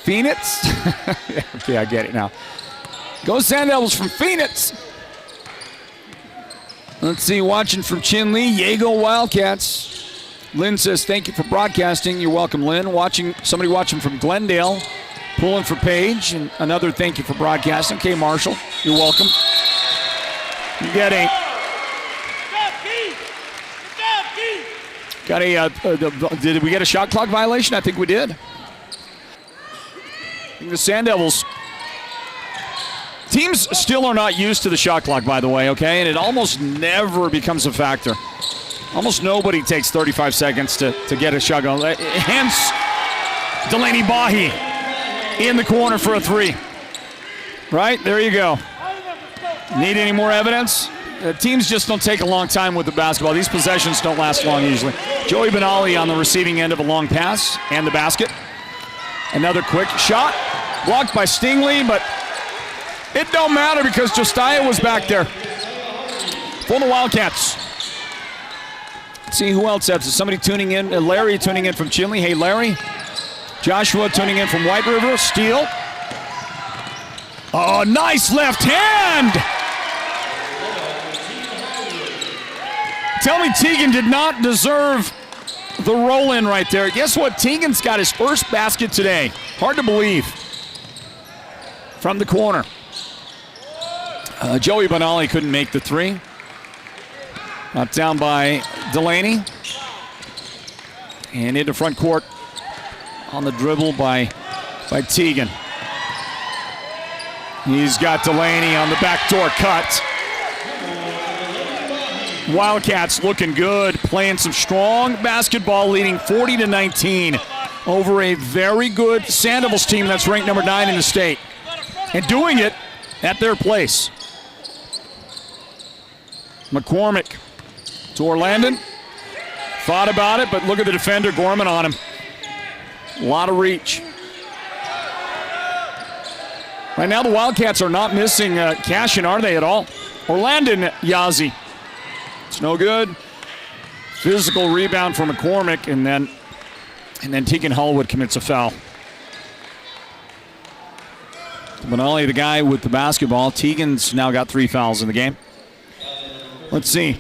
Phoenix? Okay, I get it now. Go Sand Devils from Phoenix. Let's see, watching from Chinle, Yago Wildcats. Lynn says, thank you for broadcasting. You're welcome, Lynn. Somebody watching from Glendale, pulling for Page, and another thank you for broadcasting. Okay, Marshall, you're welcome. You got did we get a shot clock violation? I think we did. I think the Sand Devils, teams still are not used to the shot clock, by the way, okay? And it almost never becomes a factor. Almost nobody takes 35 seconds to get a shot going. Hence, Delaney Bahi in the corner for a three. Right? There you go. Need any more evidence? Teams just don't take a long time with the basketball. These possessions don't last long usually. Joey Benali on the receiving end of a long pass and the basket. Another quick shot. Blocked by Stingley, but it don't matter because Josiah was back there for the Wildcats. Let's see who else has it. Somebody tuning in. Larry tuning in from Chinle. Hey, Larry. Joshua tuning in from White River. Steal. Oh, nice left hand. Tell me Teagan did not deserve the roll-in right there. Guess what? Teagan's got his first basket today. Hard to believe. From the corner. Joey Benali couldn't make the three. Knocked down by Delaney. And into front court on the dribble by Teagan. He's got Delaney on the backdoor cut. Wildcats looking good, playing some strong basketball, leading 40-19 over a very good Sand Devils team that's ranked number 9 in the state. And doing it at their place. McCormick to Orlandon. Thought about it, but look at the defender, Gorman, on him. A lot of reach. Right now, the Wildcats are not missing Cashin, are they, at all? Orlandon Yazzie. It's no good. Physical rebound for McCormick, and then Tegan Hollywood commits a foul. But only the guy with the basketball. Tegan's now got 3 fouls in the game. Let's see.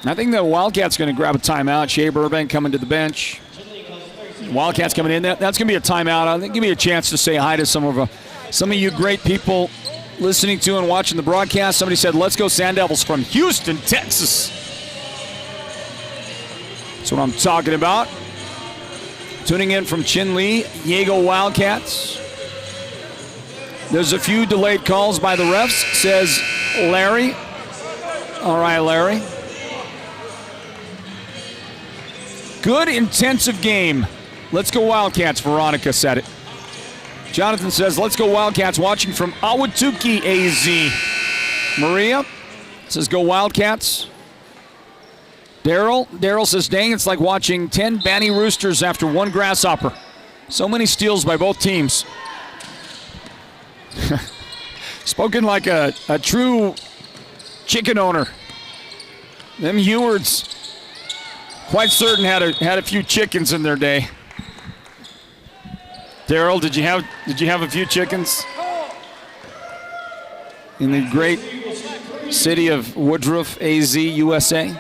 I think the Wildcats going to grab a timeout. Shea Burbank coming to the bench. Wildcats coming in. That's going to be a timeout. I think give me a chance to say hi to some of you great people listening to and watching the broadcast. Somebody said, let's go Sand Devils from Houston, Texas. That's what I'm talking about. Tuning in from Chinle, Diego Wildcats. There's a few delayed calls by the refs, says Larry. All right, Larry. Good intensive game. Let's go Wildcats, Veronica said it. Jonathan says, let's go Wildcats, watching from Ahwatukee, AZ. Maria says, go Wildcats. Daryl says, dang, it's like watching 10 Banny Roosters after 1 grasshopper. So many steals by both teams. Spoken like a true chicken owner. Them Hewards, quite certain had a few chickens in their day. Daryl, did you have a few chickens in the great city of Woodruff, AZ, USA?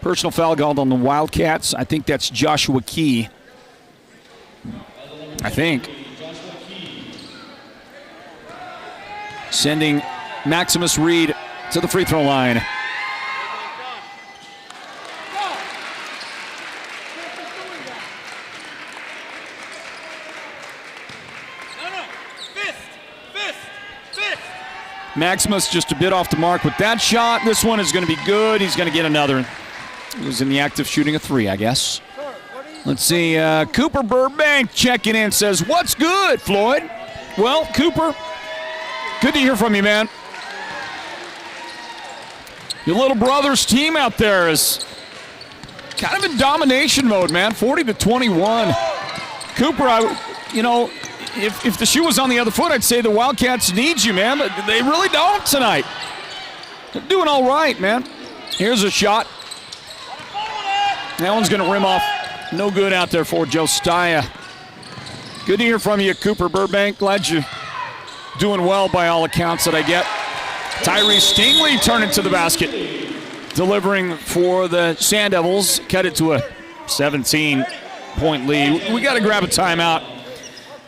Personal foul called on the Wildcats. I think that's Joshua Key. I think. Sending Maximus Reed to the free throw line. Maximus just a bit off the mark with that shot. This one is going to be good. He's going to get another. He was in the act of shooting a 3, I guess. Let's see. Cooper Burbank checking in, says, what's good, Floyd? Well, Cooper, good to hear from you, man. Your little brother's team out there is kind of in domination mode, man. 40-21. Cooper, if the shoe was on the other foot, I'd say the Wildcats need you, man, but they really don't tonight. They're doing all right, man. Here's a shot. That one's going to rim off. No good out there for Josiah. Good to hear from you, Cooper Burbank. Glad you're doing well by all accounts that I get. Tyree Stingley turning to the basket. Delivering for the Sand Devils. Cut it to a 17-point lead. We got to grab a timeout.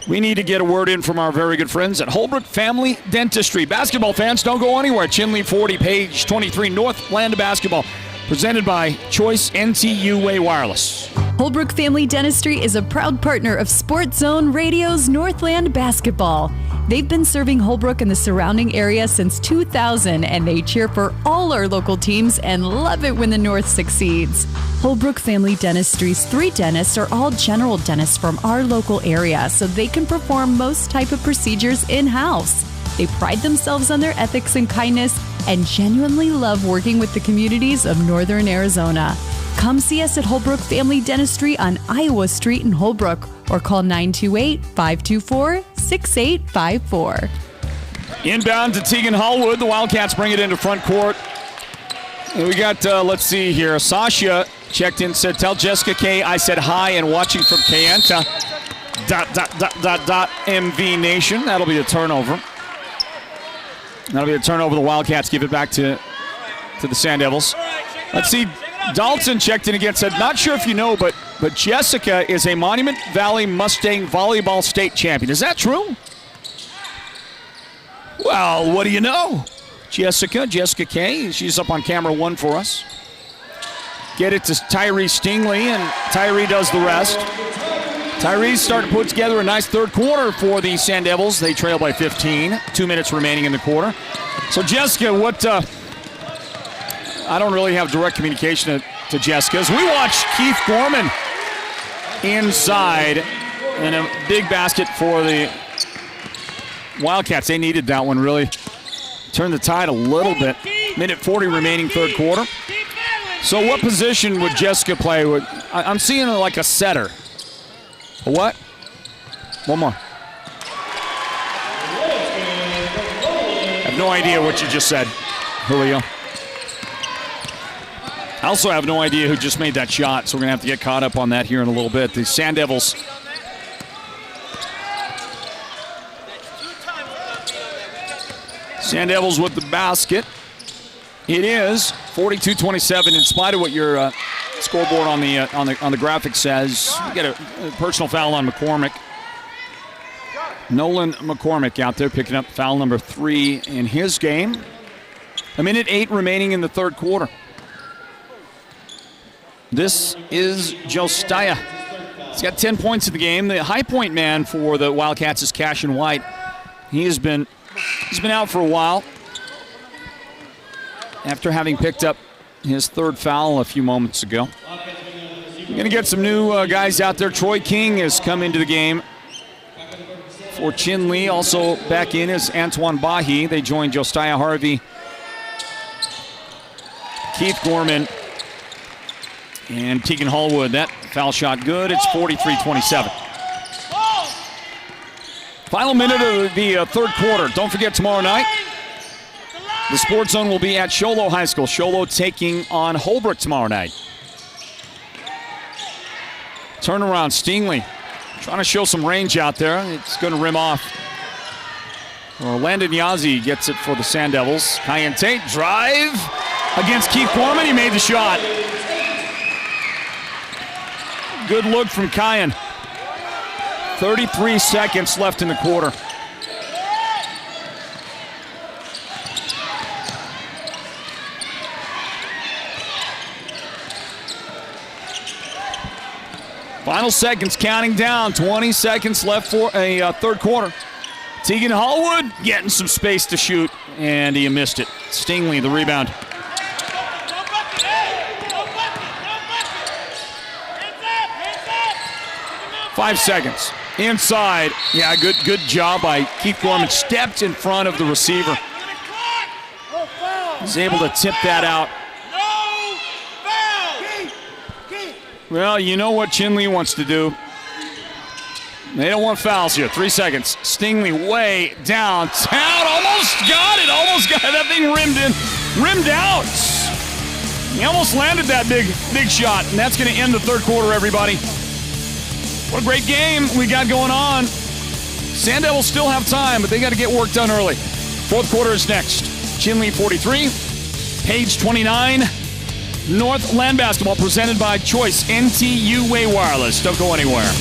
We need to get a word in from our very good friends at Holbrook Family Dentistry. Basketball fans, don't go anywhere. Chinle 40, page 23, Northland Basketball. Presented by Choice NTUA Wireless. Holbrook Family Dentistry is a proud partner of Sports Zone Radio's Northland Basketball. They've been serving Holbrook and the surrounding area since 2000, and they cheer for all our local teams and love it when the North succeeds. Holbrook Family Dentistry's 3 dentists are all general dentists from our local area, so they can perform most type of procedures in-house. They pride themselves on their ethics and kindness and genuinely love working with the communities of Northern Arizona. Come see us at Holbrook Family Dentistry on Iowa Street in Holbrook or call 928-524-6854. Inbound to Tegan Hallwood. The Wildcats bring it into front court. And we got, let's see here, Sasha checked in, said, tell Jessica K I said hi and watching from Kayenta. ... MV Nation. That'll be a turnover. That'll be a turnover. The Wildcats give it back to the Sand Devils. Let's see. Dalton checked in again, said, not sure if you know, but Jessica is a Monument Valley Mustang volleyball state champion. Is that true? Well, what do you know? Jessica K, she's up on camera 1 for us. get it to Tyree Stingley, and Tyree does the rest. Tyree's starting to put together a nice third quarter for the Sand Devils. They trail by 15. 2 minutes remaining in the quarter. So, Jessica, what I don't really have direct communication to Jessica. As we watch Keith Gorman inside and a big basket for the Wildcats. They needed that one, really. Turn the tide a little bit. Minute 40 remaining third quarter. So what position would Jessica play? I'm seeing her like a setter. A what? One more. I have no idea what you just said, Julio. I also have no idea who just made that shot, so we're going to have to get caught up on that here in a little bit. The Sand Devils. Sand Devils with the basket. It is 42-27. In spite of what your scoreboard on the graphic says, we get a personal foul on McCormick. Nolan McCormick out there picking up foul number 3 in his game. A minute 8 remaining in the third quarter. This is Josiah. He's got 10 points in the game. The high point man for the Wildcats is Cashin White. He's been out for a while after having picked up his third foul a few moments ago. We're going to get some new guys out there. Troy King has come into the game for Chinle. Also back in is Antoine Bahi. They join Josiah Harvey, Keith Gorman, and Tegan Hallwood. That foul shot good. It's 43-27. Final minute of the third quarter. Don't forget tomorrow night, the Sports Zone will be at Sholo High School. Sholo taking on Holbrook tomorrow night. Turnaround, Stingley trying to show some range out there. It's going to rim off. Landon Yazzie gets it for the Sand Devils. Kyan Tate drive against Keith Gorman. He made the shot. Good look from Kyan. 33 seconds left in the quarter. Final seconds counting down. 20 seconds left for a third quarter. Tegan Hallwood getting some space to shoot, and he missed it. Stingley, the rebound. Five seconds. Inside. Yeah, good job by Keith Gorman. Stepped in front of the receiver. He's able to tip that out. Well, you know what Chinle wants to do. They don't want fouls here. 3 seconds. Stingley way downtown. Almost got it. Almost got it. That thing rimmed out. He almost landed that big shot, and that's going to end the third quarter, everybody. What a great game we got going on. Sand Devils still have time, but they got to get work done early. Fourth quarter is next. Chinle 43, Page 29. Northland Basketball presented by Choice NTUA Wireless. Don't go anywhere.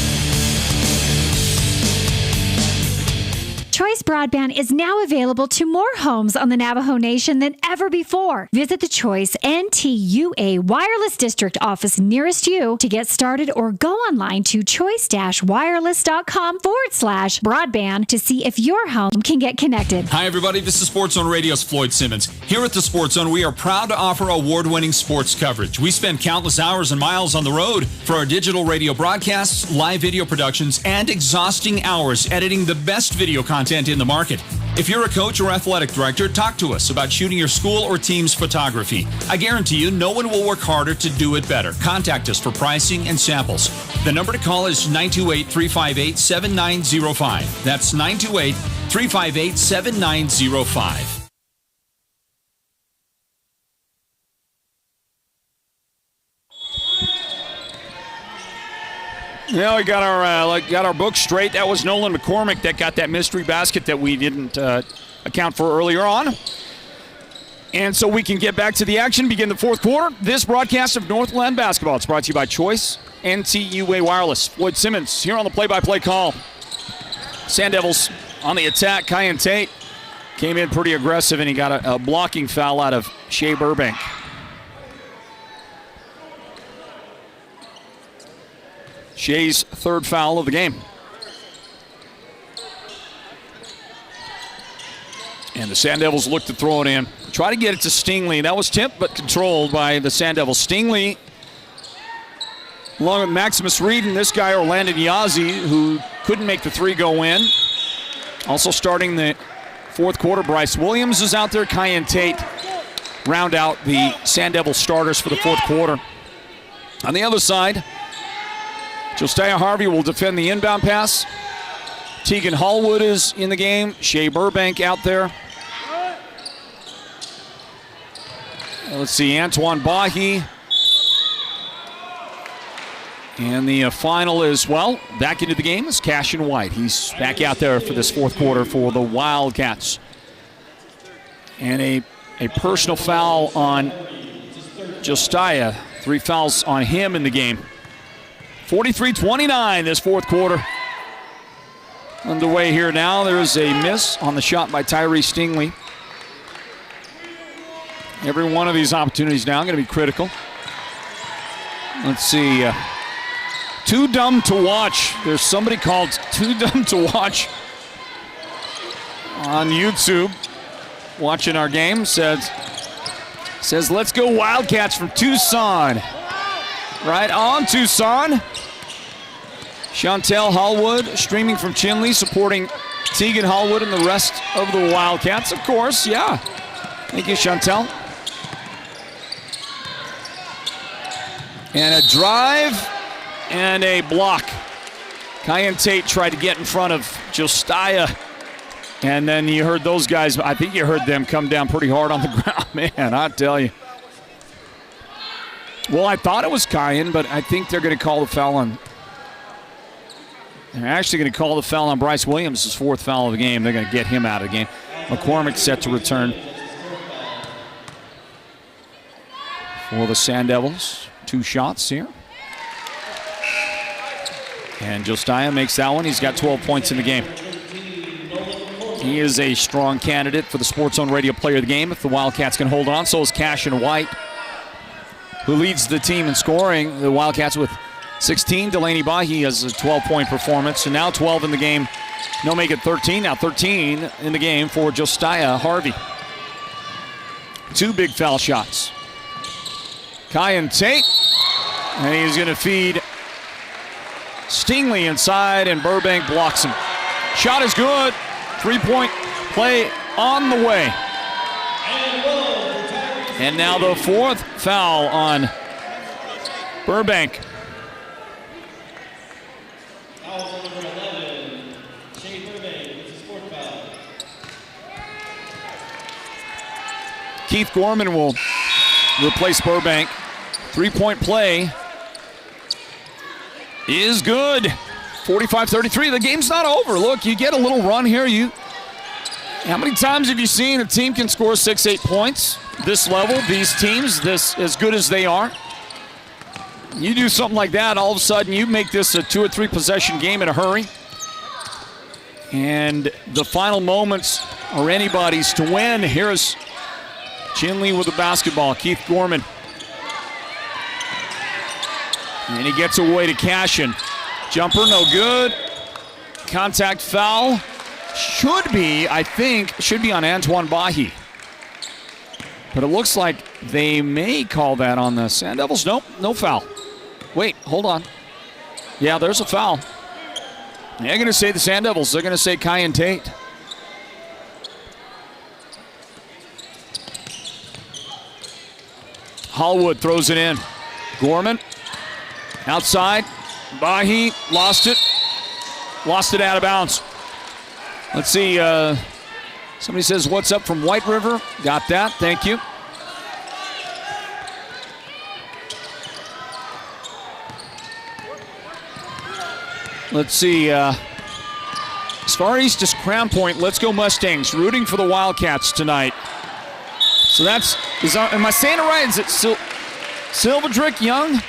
Choice Broadband is now available to more homes on the Navajo Nation than ever before. Visit the Choice NTUA Wireless District office nearest you to get started, or go online to choice-wireless.com/broadband to see if your home can get connected. Hi, everybody. This is Sports Zone Radio's Floyd Simmons. Here at the Sports Zone, we are proud to offer award-winning sports coverage. We spend countless hours and miles on the road for our digital radio broadcasts, live video productions, and exhausting hours editing the best video content in the market. If you're a coach or athletic director, talk to us about shooting your school or team's photography. I guarantee you, no one will work harder to do it better. Contact us for pricing and samples. The number to call is 928-358-7905. That's 928-358-7905. Yeah, we got our book straight. That was Nolan McCormick that got that mystery basket that we didn't account for earlier on. And so we can get back to the action, begin the fourth quarter. This broadcast of Northland Basketball, it's brought to you by Choice NTUA Wireless. Floyd Simmons here on the play-by-play call. Sand Devils on the attack. Kyan Tate came in pretty aggressive, and he got a blocking foul out of Shea Burbank. Shea's third foul of the game. And the Sand Devils look to throw it in. Try to get it to Stingley. That was tipped but controlled by the Sand Devils. Stingley, along with Maximus Reed and this guy, Orlando Yazzie, who couldn't make the three go in. Also starting the fourth quarter, Bryce Williams is out there. Kyan Tate round out the Sand Devil starters for the fourth quarter. On the other side, Josiah Harvey will defend the inbound pass. Tegan Hallwood is in the game. Shea Burbank out there. Let's see, Antoine Bahi. And the final is, well, back into the game is Cashin White. He's back out there for this fourth quarter for the Wildcats. And a personal foul on Josiah. 3 fouls on him in the game. 43-29 this fourth quarter. Underway here now. There is a miss on the shot by Tyree Stingley. Every one of these opportunities now going to be critical. Let's see. Too Dumb to Watch. There's somebody called Too Dumb to Watch on YouTube watching our game. Says, let's go Wildcats from Tucson. Right on, Tucson. Chantel Hallwood streaming from Chinle, supporting Tegan Hallwood and the rest of the Wildcats, of course, yeah. Thank you, Chantel. And a drive and a block. Kyan Tate tried to get in front of Josiah, and then you heard those guys, I think you heard them come down pretty hard on the ground. Man, I tell you. Well, I thought it was Kyan, but I think they're going to call the foul on. They're actually going to call the foul on Bryce Williams, his fourth foul of the game. They're going to get him out of the game. McCormick set to return for the Sand Devils. 2 shots here. And Josiah makes that one. He's got 12 points in the game. He is a strong candidate for the Sports Zone Radio Player of the Game if the Wildcats can hold on. So is Cashin White, who leads the team in scoring. The Wildcats with 16. Delaney Bahi has a 12-point performance. And now 12 in the game. No, make it 13. Now 13 in the game for Josiah Harvey. 2 big foul shots. Kyan Tate. And he's going to feed Stingley inside, and Burbank blocks him. Shot is good. 3-point play on the way. And now the 4th foul on Burbank. Keith Gorman will replace Burbank. 3-point play is good. 45-33. The game's not over. Look, you get a little run here. How many times have you seen a team can score 6-8 points? This level, these teams, this as good as they are. You do something like that, all of a sudden you make this a 2 or 3 possession game in a hurry. And the final moments are anybody's to win. Here's Chinle with the basketball. Keith Gorman. And he gets away to Cashin. Jumper, no good. Contact foul. Should be on Antoine Bahi. But it looks like they may call that on the Sand Devils. Nope, no foul. Wait, hold on. Yeah, there's a foul. They're going to say the Sand Devils. They're going to say Kyan Tate. Hallwood throws it in. Gorman. Outside. Bahi lost it. Lost it out of bounds. Let's see. Somebody says, what's up from White River? Got that. Thank you. Let's see. As far east as Crown Point, let's go Mustangs. Rooting for the Wildcats tonight. So that's, am I saying it right? Is it Silverdrick Young?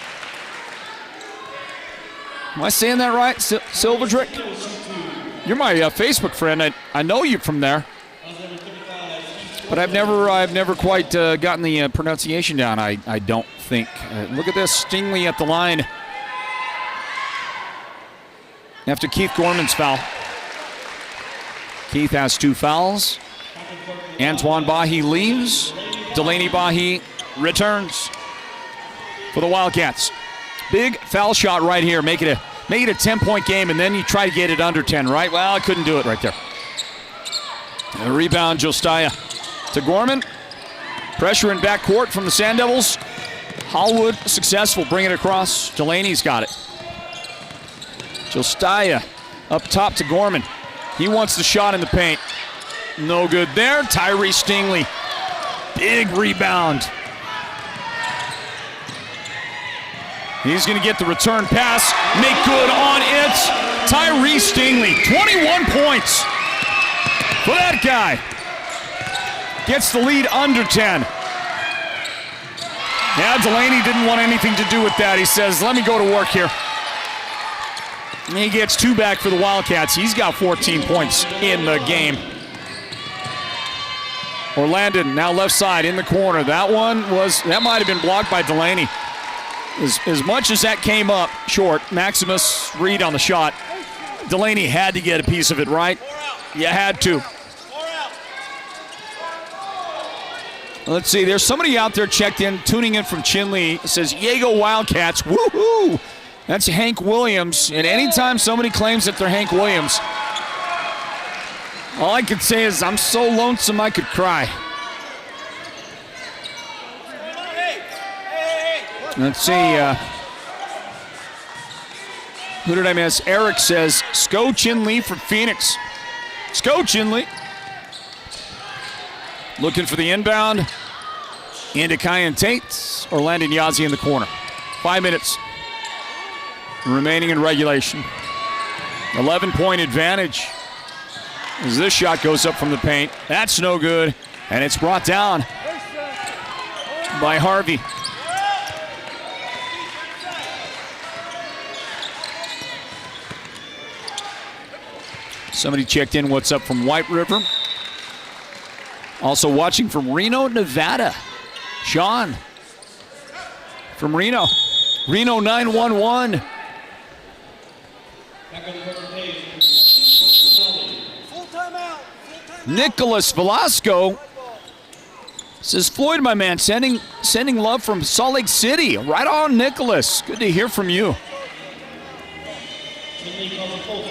Am I saying that right? Silverdrick? You're my Facebook friend. I know you from there. But I've never quite gotten the pronunciation down, I don't think. Look at this, Stingley at the line. after Keith Gorman's foul. Keith has 2 fouls. Antoine Bahi leaves. Delaney Bahi returns for the Wildcats. Big foul shot right here. Make it a 10-point game, and then you try to get it under 10, right? Well, I couldn't do it right there. And a rebound, Josiah to Gorman. Pressure in backcourt from the Sand Devils. Hallwood successful, bring it across. Delaney's got it. Josiah up top to Gorman. He wants the shot in the paint. No good there. Tyree Stingley. Big rebound. He's going to get the return pass. Make good on it. Tyree Stingley, 21 points for that guy. Gets the lead under 10. Yeah, Delaney didn't want anything to do with that. He says, let me go to work here. And he gets 2 back for the Wildcats. He's got 14 points in the game. Orlandon now left side in the corner. That might have been blocked by Delaney. As much as that came up short, Maximus Reed on the shot. Delaney had to get a piece of it, right? You had to. Let's see, there's somebody out there checked in, tuning in from Chinle. It says, Yago Wildcats, woohoo! That's Hank Williams, and anytime somebody claims that they're Hank Williams, all I could say is I'm so lonesome I could cry. Let's see, who did I miss? Eric says, Sko Chinle from Phoenix. Sko Chinle. Looking for the inbound. Into Kyan Tate. Orlandon Yazzie in the corner. 5 minutes remaining in regulation. 11-point advantage as this shot goes up from the paint. That's no good. And it's brought down by Harvey. Somebody checked in, what's up from White River. Also watching from Reno, Nevada. Sean from Reno. Reno 911. Nicholas Velasco says, Floyd, my man, sending love from Salt Lake City. Right on, Nicholas. Good to hear from you.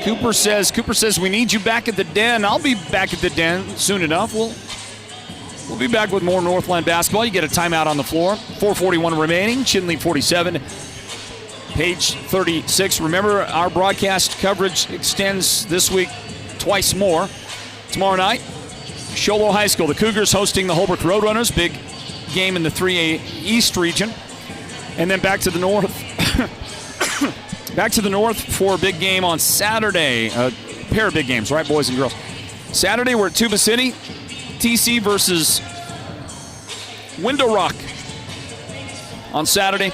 Cooper says we need you back at the den. I'll be back at the den soon enough. We'll be back with more Northland basketball. You get a timeout on the floor. 4:41 remaining. Chinle 47. Page 36. Remember, our broadcast coverage extends this week twice more. Tomorrow night, Show Low High School. The Cougars hosting the Holbrook Roadrunners. Big game in the 3A East region. And then back to the north. Back to the north for a big game on Saturday. A pair of big games, right, boys and girls? Saturday, we're at Tuba City. TC versus Window Rock on Saturday.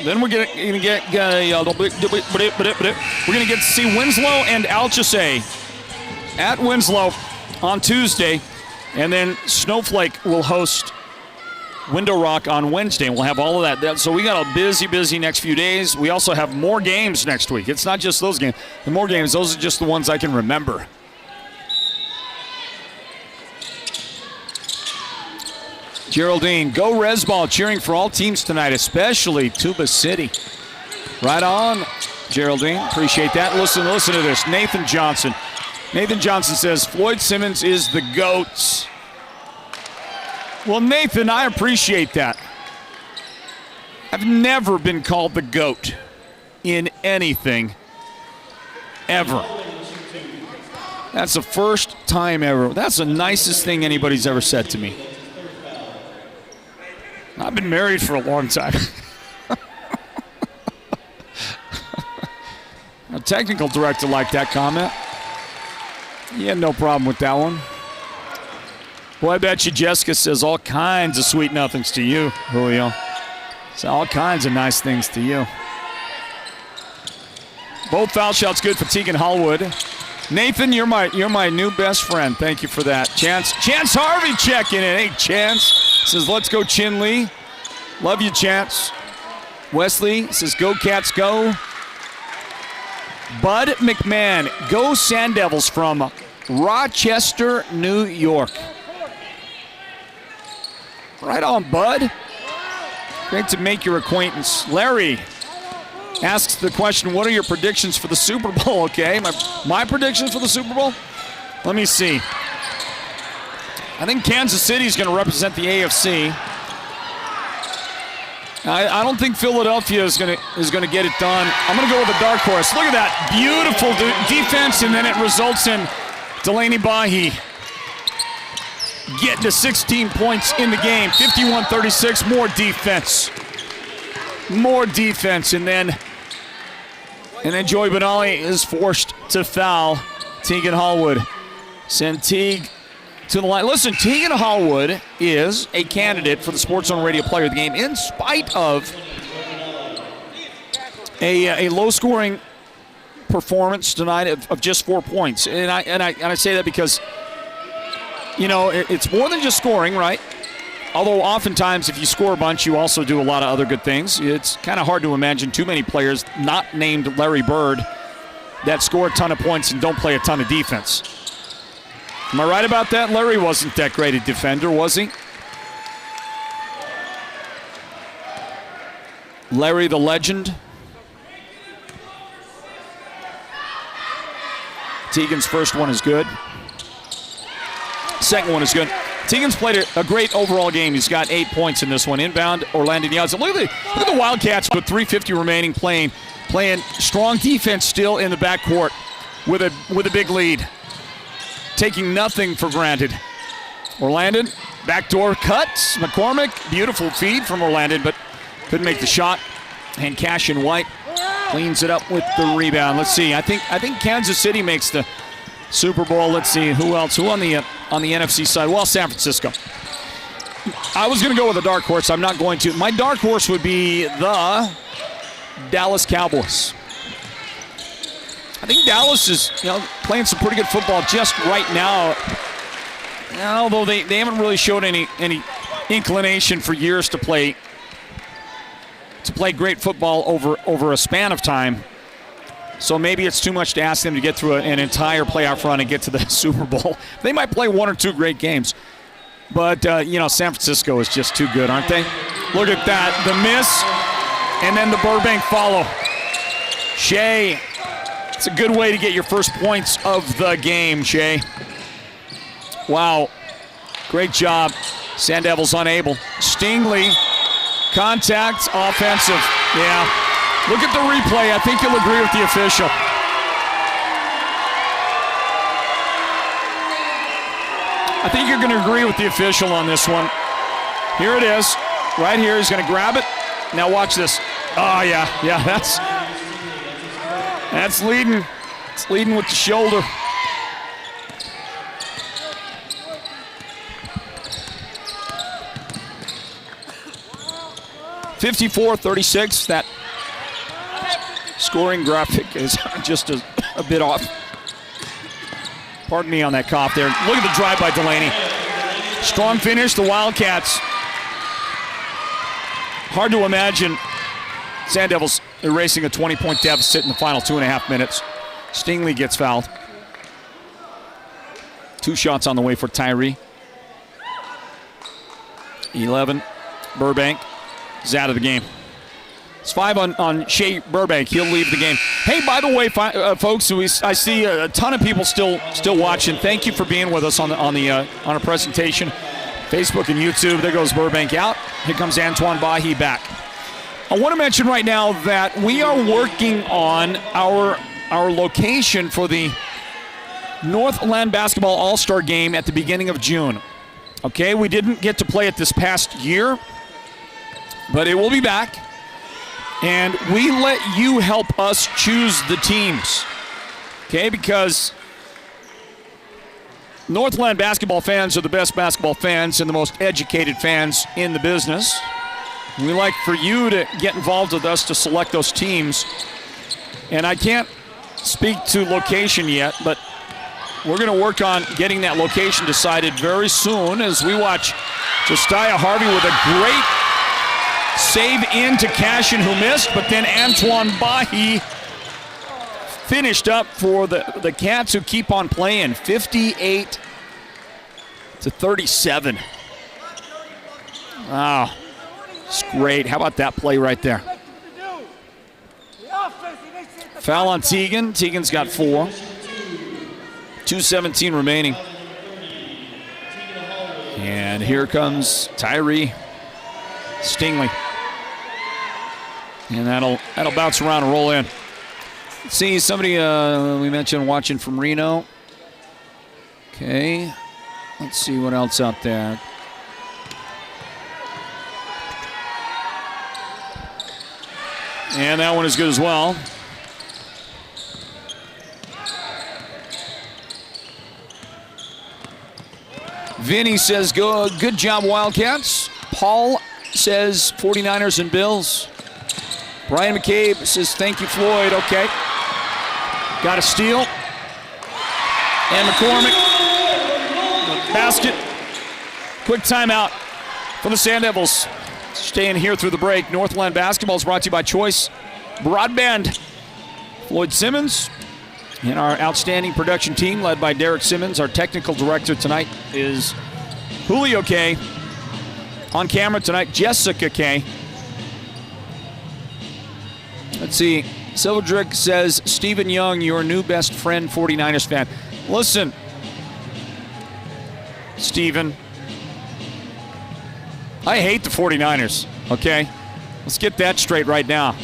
Then we're going to get to see Winslow and Alchese at Winslow on Tuesday. And then Snowflake will host Window Rock on Wednesday. We'll have all of that. So we got a busy next few days. We also have more games next week. It's not just those games. The more games, those are just the ones I can remember. Geraldine, go Resball, cheering for all teams tonight, especially Tuba City. Right on, Geraldine. Appreciate that. Listen to this. Nathan Johnson. Nathan Johnson says, Floyd Simmons is the GOAT. Well, Nathan, I appreciate that. I've never been called the GOAT in anything, ever. That's the first time ever. That's the nicest thing anybody's ever said to me. I've been married for a long time. A technical director liked that comment. He had no problem with that one. Boy, I bet you Jessica says all kinds of sweet nothings to you, Julio. So all kinds of nice things to you. Both foul shots good for Tegan Hallwood. Nathan, you're my new best friend. Thank you for that. Chance Harvey checking in. Hey, Chance says, let's go Chinle. Love you, Chance. Wesley says, go Cats, go. Bud McMahon. Go Sand Devils from Rochester, New York. Right on, Bud. Great to make your acquaintance. Larry asks the question, what are your predictions for the Super Bowl? Okay, my predictions for the Super Bowl? Let me see. I think Kansas City is going to represent the AFC. I don't think Philadelphia is going to get it done. I'm going to go with a dark horse. Look at that beautiful defense, and then it results in Delaney Bahi getting to 16 points in the game. 51-36. More defense, and then Joey Benali is forced to foul Teagan Hallwood. Send Teague to the line. Listen, Teagan Hallwood is a candidate for the Sports Zone Radio Player of the Game in spite of a low-scoring performance tonight of just 4 points. And I say that because, it's more than just scoring, right? Although oftentimes if you score a bunch, you also do a lot of other good things. It's kind of hard to imagine too many players not named Larry Bird that score a ton of points and don't play a ton of defense. Am I right about that? Larry wasn't that great a defender, was he? Larry the legend. Teagan's first one is good. Second one is good. Teagan's played a great overall game. He's got 8 points in this one. Inbound, Orlando Youngs. Look at the Wildcats with 3:50 remaining playing strong defense still in the backcourt with a big lead. Taking nothing for granted. Orlando, backdoor cuts. McCormick, beautiful feed from Orlando, but couldn't make the shot. And Cashin White cleans it up with the rebound. Let's see. I think Kansas City makes the Super Bowl. Let's see who else. Who on the NFC side? Well, San Francisco. I was going to go with a dark horse. I'm not going to. My dark horse would be the Dallas Cowboys. I think Dallas is playing some pretty good football just right now. Although they haven't really showed any inclination for years to play great football over a span of time. So maybe it's too much to ask them to get through an entire playoff run and get to the Super Bowl. They might play one or two great games. But, San Francisco is just too good, aren't they? Look at that. The miss, and then the Burbank follow. Shea, it's a good way to get your first points of the game, Shea. Wow. Great job. Sand Devils unable. Stingley, contact, offensive. Yeah. Look at the replay. I think you'll agree with the official. I think you're going to agree with the official on this one. Here it is. Right here. He's going to grab it. Now watch this. Oh, yeah. Yeah, that's leading. It's leading with the shoulder. (54-36). That scoring graphic is just a bit off. Pardon me on that cough there. Look at the drive by Delaney. Strong finish, the Wildcats. Hard to imagine Sand Devils erasing a 20-point deficit in the final 2.5 minutes. Stingley gets fouled. 2 shots on the way for Tyree. 11, Burbank is out of the game. It's 5 on Shea Burbank. He'll leave the game. Hey, by the way, folks, I see a ton of people still watching. Thank you for being with us on a presentation, Facebook and YouTube. There goes Burbank out. Here comes Antoine Bahi back. I want to mention right now that we are working on our location for the Northland Basketball All-Star Game at the beginning of June. Okay, we didn't get to play it this past year, but it will be back. And we let you help us choose the teams, okay? Because Northland basketball fans are the best basketball fans and the most educated fans in the business. We like for you to get involved with us to select those teams. And I can't speak to location yet, but we're going to work on getting that location decided very soon as we watch Josiah Harvey with a great save into Cashin, who missed, but then Antoine Bahi finished up for the Cats, who keep on playing, 58-37. Wow, it's great. How about that play right there? Foul on Teagan. Teagan's got 4. 2:17 remaining. And here comes Tyree Stingley. And that'll bounce around and roll in. Let's see, somebody we mentioned watching from Reno. Okay. Let's see what else out there. And that one is good as well. Vinny says, good job, Wildcats. Paul says 49ers and Bills. Brian McCabe says, thank you, Floyd. Okay. Got a steal. And McCormick. Basket. Quick timeout for the Sand Devils. Staying here through the break. Northland Basketball is brought to you by Choice Broadband. Floyd Simmons and our outstanding production team led by Derek Simmons. Our technical director tonight is Julio K. On camera tonight, Jessica K. Let's see. Silverdrick says, Stephen Young, your new best friend, 49ers fan. Listen, Stephen, I hate the 49ers, okay? Let's get that straight right now.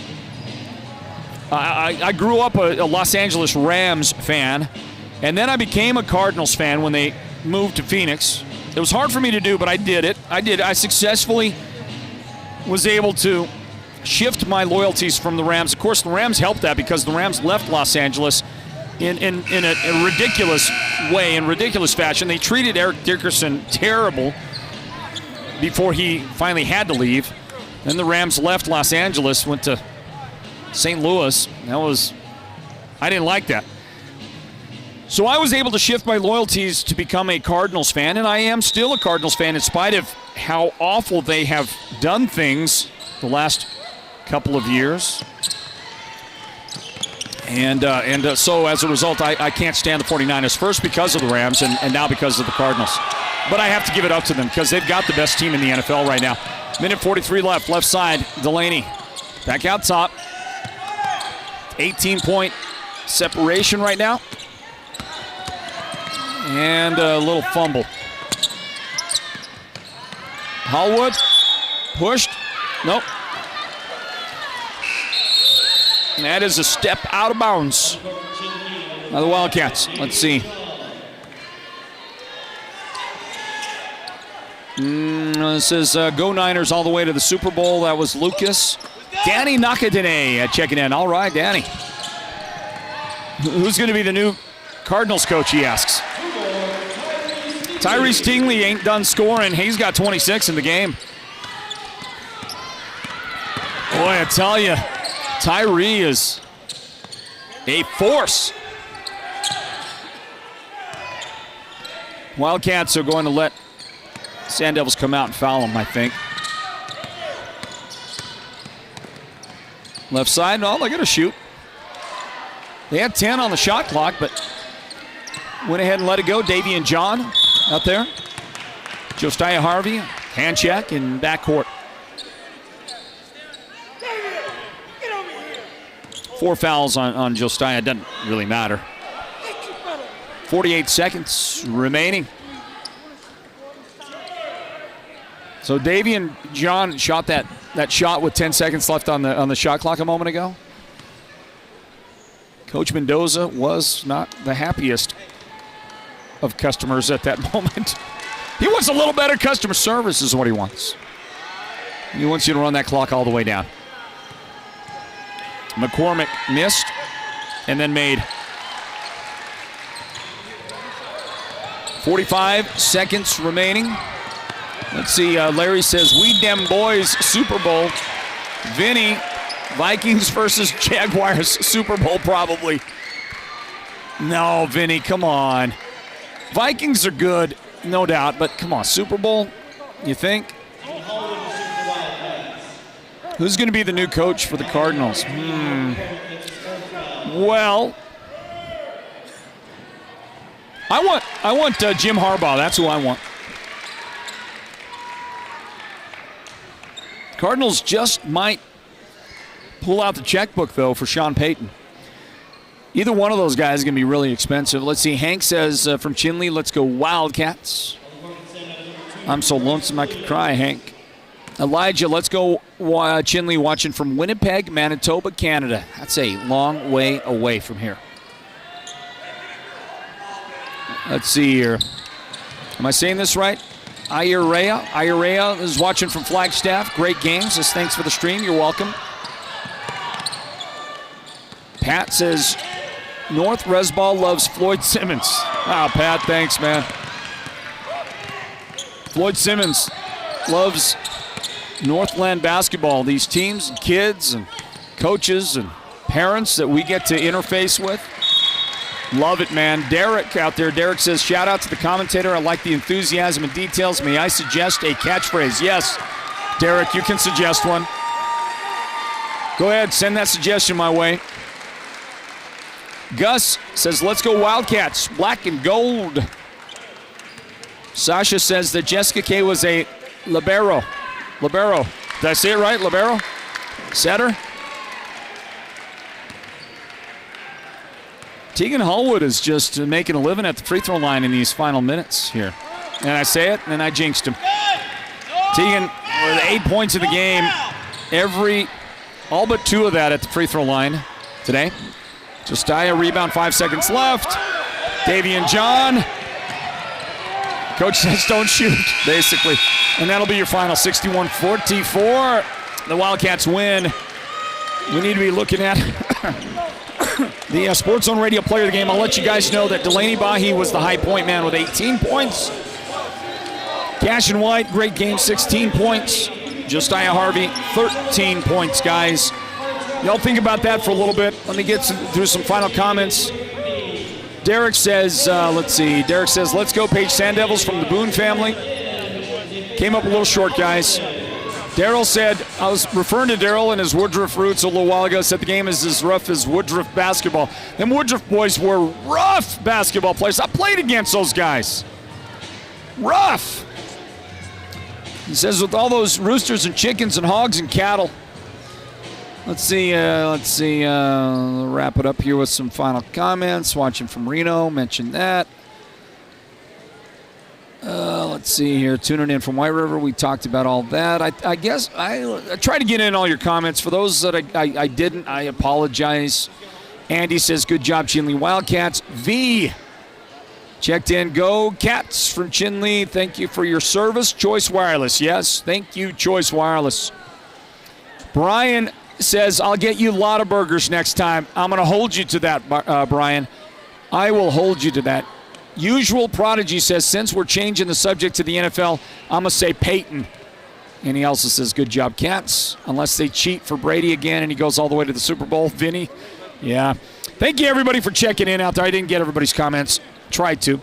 I grew up a Los Angeles Rams fan, and then I became a Cardinals fan when they moved to Phoenix. It was hard for me to do, but I did it. I successfully was able to shift my loyalties from the Rams. Of course, the Rams helped that because the Rams left Los Angeles in a ridiculous way, in ridiculous fashion. They treated Eric Dickerson terrible before he finally had to leave. Then the Rams left Los Angeles, went to St. Louis. I didn't like that. So I was able to shift my loyalties to become a Cardinals fan, and I am still a Cardinals fan in spite of how awful they have done things the last couple of years. And so as a result, I can't stand the 49ers, first because of the Rams and now because of the Cardinals. But I have to give it up to them because they've got the best team in the NFL right now. Minute 43 left, left side, Delaney. Back out top. 18-point separation right now. And a little fumble. Hallwood pushed. Nope. And that is a step out of bounds by the Wildcats. Let's see. It says, go Niners all the way to the Super Bowl. That was Lucas. Danny Nakadene checking in. All right, Danny. Who's going to be the new Cardinals coach, he asks. Tyree Stingley ain't done scoring. He's got 26 in the game. Boy, I tell you, Tyree is a force. Wildcats are going to let Sand Devils come out and foul him, I think. Left side, no, they're going to shoot. They had 10 on the shot clock, but went ahead and let it go. Davian John out there. Josiah Harvey, hand check in backcourt. 4 fouls on Josiah, doesn't really matter. 48 seconds remaining. So Davian John shot that shot with 10 seconds left on the shot clock a moment ago. Coach Mendoza was not the happiest of customers at that moment. He wants a little better customer service is what he wants. He wants you to run that clock all the way down. McCormick missed and then made. 45 seconds remaining. Let's see, Larry says, we dem boys Super Bowl. Vinny, Vikings versus Jaguars Super Bowl probably. No, Vinny, come on. Vikings are good, no doubt, but come on, Super Bowl, you think? Who's going to be the new coach for the Cardinals? Well, I want Jim Harbaugh. That's who I want. Cardinals just might pull out the checkbook, though, for Sean Payton. Either one of those guys is going to be really expensive. Let's see. Hank says from Chinle, let's go Wildcats. I'm so lonesome I could cry, Hank. Elijah, let's go Chinle, watching from Winnipeg, Manitoba, Canada. That's a long way away from here. Let's see here. Am I saying this right? Iorea is watching from Flagstaff. Great game. Says thanks for the stream. You're welcome. Pat says North Resball loves Floyd Simmons. Ah, Pat, thanks, man. Floyd Simmons loves Northland Basketball. These teams and kids and coaches and parents that we get to interface with. Love it, man. Derek out there. Derek says, shout out to the commentator. I like the enthusiasm and details. May I suggest a catchphrase? Yes, Derek, you can suggest one. Go ahead, send that suggestion my way. Gus says, let's go Wildcats, black and gold. Sasha says that Jessica K was a libero. Libero. Did I say it right? Libero? Setter? Tegan Hallwood is just making a living at the free throw line in these final minutes here. And I say it, and I jinxed him. Tegan with 8 points in the game. All but 2 of that at the free throw line today. Josiah rebound, 5 seconds left. Davian John. Coach says don't shoot, basically. And that'll be your final, 61-44. The Wildcats win. We need to be looking at the Sports Zone Radio Player of the Game. I'll let you guys know that Delaney Bahi was the high point man with 18 points. Cash and White, great game, 16 points. Josiah Harvey, 13 points, guys. Y'all think about that for a little bit. Let me get through some final comments. Derek says, let's see. Derek says, let's go Page Sand Devils from the Boone family. Came up a little short, guys. Daryl said, I was referring to Daryl and his Woodruff roots a little while ago, said the game is as rough as Woodruff basketball. Them Woodruff boys were rough basketball players. I played against those guys. Rough. He says with all those roosters and chickens and hogs and cattle. Let's see. Wrap it up here with some final comments. Watching from Reno, mentioned that. Let's see here. Tuning in from White River. We talked about all that. I guess I tried to get in all your comments. For those that I didn't, I apologize. Andy says, good job, Chinle Wildcats. V checked in. Go Cats from Chinle. Thank you for your service. Choice Wireless. Yes, thank you, Choice Wireless. Brian says, I'll get you a lot of burgers next time. I'm going to hold you to that, Brian. I will hold you to that. Usual Prodigy says, since we're changing the subject to the NFL, I'm going to say Peyton. And he also says, good job, Cats. Unless they cheat for Brady again and he goes all the way to the Super Bowl. Vinny, yeah. Thank you, everybody, for checking in out there. I didn't get everybody's comments. Tried to.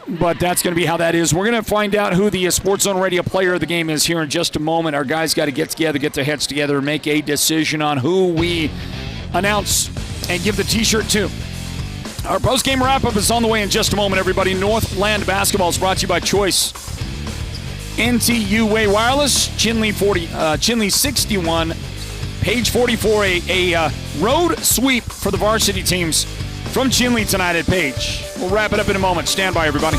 But that's going to be how that is. We're going to find out who the Sports Zone Radio Player of the Game is here in just a moment. Our guys got to get together, get their heads together, and make a decision on who we announce and give the T-shirt to. Our post-game wrap-up is on the way in just a moment, everybody. Northland Basketball is brought to you by Choice. NTUA Wireless, Chinle 61, Page 44, a road sweep for the varsity teams from Chinle tonight at Page. We'll wrap it up in a moment. Stand by, everybody.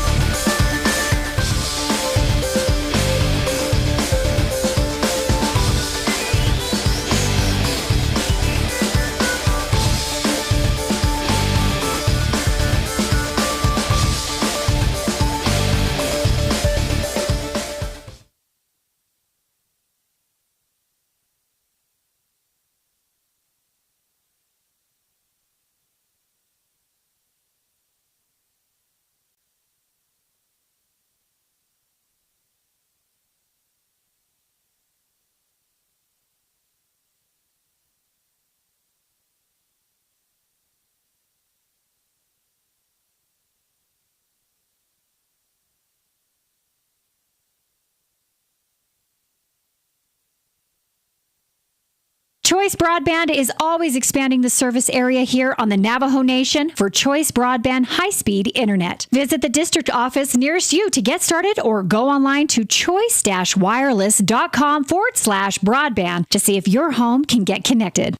Choice Broadband is always expanding the service area here on the Navajo Nation for Choice Broadband high-speed internet. Visit the district office nearest you to get started or go online to choice-wireless.com/broadband to see if your home can get connected.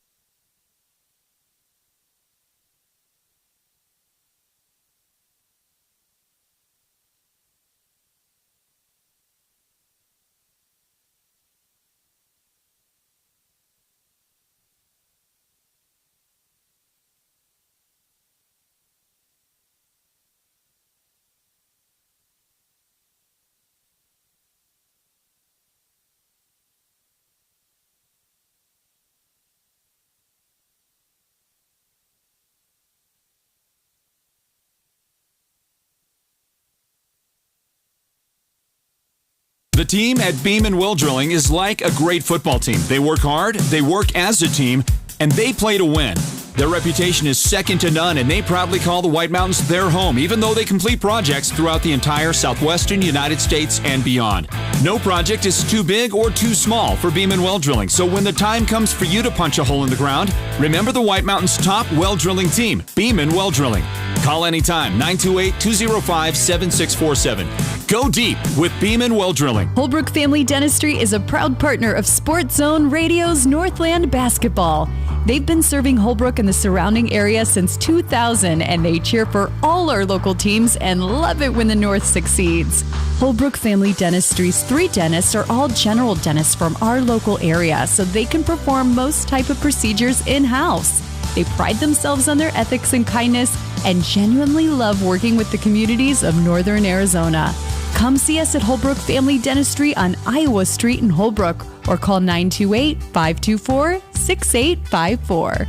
The team at Beam & Will Drilling is like a great football team. They work hard, they work as a team, and they play to win. Their reputation is second to none, and they proudly call the White Mountains their home, even though they complete projects throughout the entire southwestern United States and beyond. No project is too big or too small for Beam & Well Drilling, so when the time comes for you to punch a hole in the ground, remember the White Mountains' top well drilling team, Beam & Well Drilling. Call anytime, 928-205-7647. Go deep with Beam & Well Drilling. Holbrook Family Dentistry is a proud partner of Sports Zone Radio's Northland Basketball. They've been serving Holbrook and the surrounding area since 2000, and they cheer for all our local teams and love it when the North succeeds. Holbrook Family Dentistry's 3 dentists are all general dentists from our local area, so they can perform most type of procedures in-house. They pride themselves on their ethics and kindness and genuinely love working with the communities of Northern Arizona. Come see us at Holbrook Family Dentistry on Iowa Street in Holbrook or call 928-524-6854.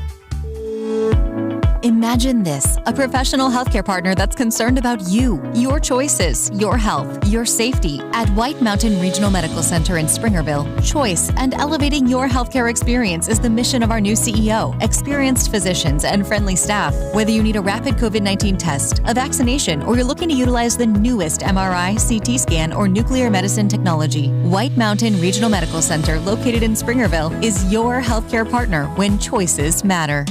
Imagine this, a professional healthcare partner that's concerned about you, your choices, your health, your safety. At White Mountain Regional Medical Center in Springerville, choice and elevating your healthcare experience is the mission of our new CEO. Experienced physicians and friendly staff. Whether you need a rapid COVID-19 test, a vaccination, or you're looking to utilize the newest MRI, CT scan, or nuclear medicine technology, White Mountain Regional Medical Center, located in Springerville, is your healthcare partner when choices matter.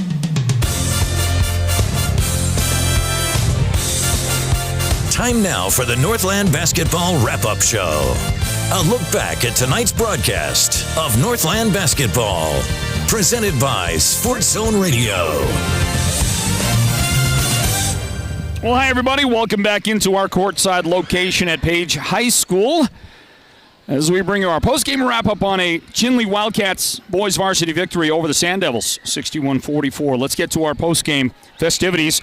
Time now for the Northland Basketball Wrap-Up Show. A look back at tonight's broadcast of Northland Basketball. Presented by Sports Zone Radio. Well, hi, everybody. Welcome back into our courtside location at Page High School as we bring you our postgame wrap-up on a Chinle Wildcats boys varsity victory over the Sand Devils, 61-44. Let's get to our postgame festivities.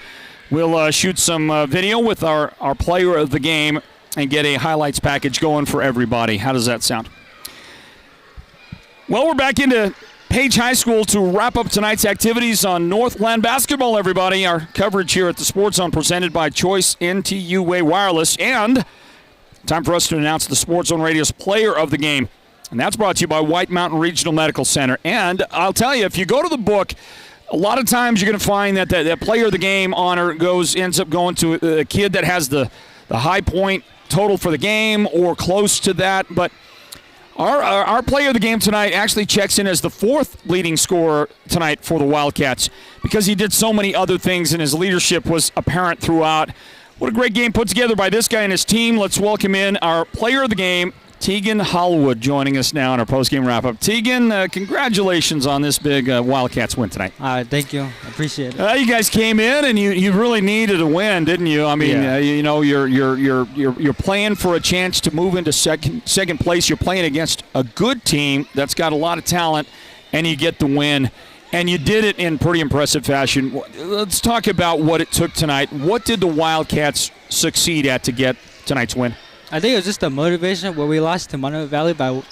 We'll shoot some video with our player of the game and get a highlights package going for everybody. How does that sound? Well, we're back into Page High School to wrap up tonight's activities on Northland Basketball, everybody. Our coverage here at the Sports Zone presented by Choice NTUA Wireless. And time for us to announce the Sports Zone Radio's player of the game. And that's brought to you by White Mountain Regional Medical Center. And I'll tell you, if you go to the book, a lot of times you're going to find that that player of the game honor ends up going to a kid that has the high point total for the game or close to that. But our player of the game tonight actually checks in as the 4th leading scorer tonight for the Wildcats because he did so many other things and his leadership was apparent throughout. What a great game put together by this guy and his team. Let's welcome in our player of the game, Tegan Hollywood, joining us now in our postgame wrap-up. Tegan, congratulations on this big Wildcats win tonight. Thank you. I appreciate it. You guys came in and you really needed a win, didn't you? I mean, yeah. You're playing for a chance to move into second place. You're playing against a good team that's got a lot of talent, and you get the win. And you did it in pretty impressive fashion. Let's talk about what it took tonight. What did the Wildcats succeed at to get tonight's win? I think it was just the motivation where we lost to Monument Valley by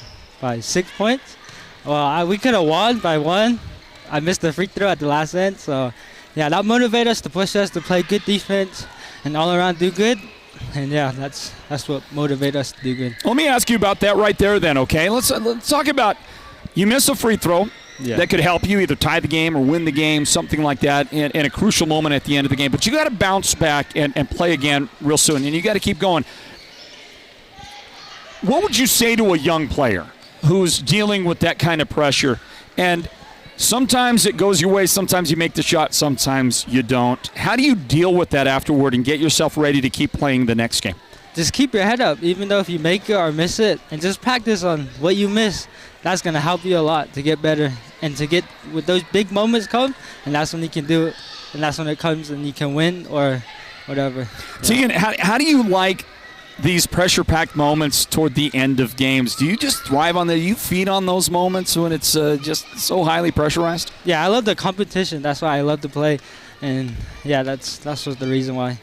6 points. Well, we could have won by 1. I missed the free throw at the last end. So, yeah, that motivated us to push us to play good defense and all around do good. And, yeah, that's what motivated us to do good. Let me ask you about that right there then, okay? Let's talk about you miss a free throw. Yeah. That could help you either tie the game or win the game, something like that, in a crucial moment at the end of the game. But you got to bounce back and play again real soon, and you got to keep going. What would you say to a young player who's dealing with that kind of pressure? And sometimes it goes your way, sometimes you make the shot, sometimes you don't. How do you deal with that afterward and get yourself ready to keep playing the next game? Just keep your head up, even though if you make it or miss it, and just practice on what you miss. That's going to help you a lot to get better and to get with those big moments come, and that's when you can do it, and that's when it comes and you can win or whatever. Tegan, how do you like these pressure-packed moments toward the end of games? Do you just thrive on that? Do you feed on those moments when it's just so highly pressurized? Yeah, I love the competition. That's why I love to play, and yeah, that's the reason why.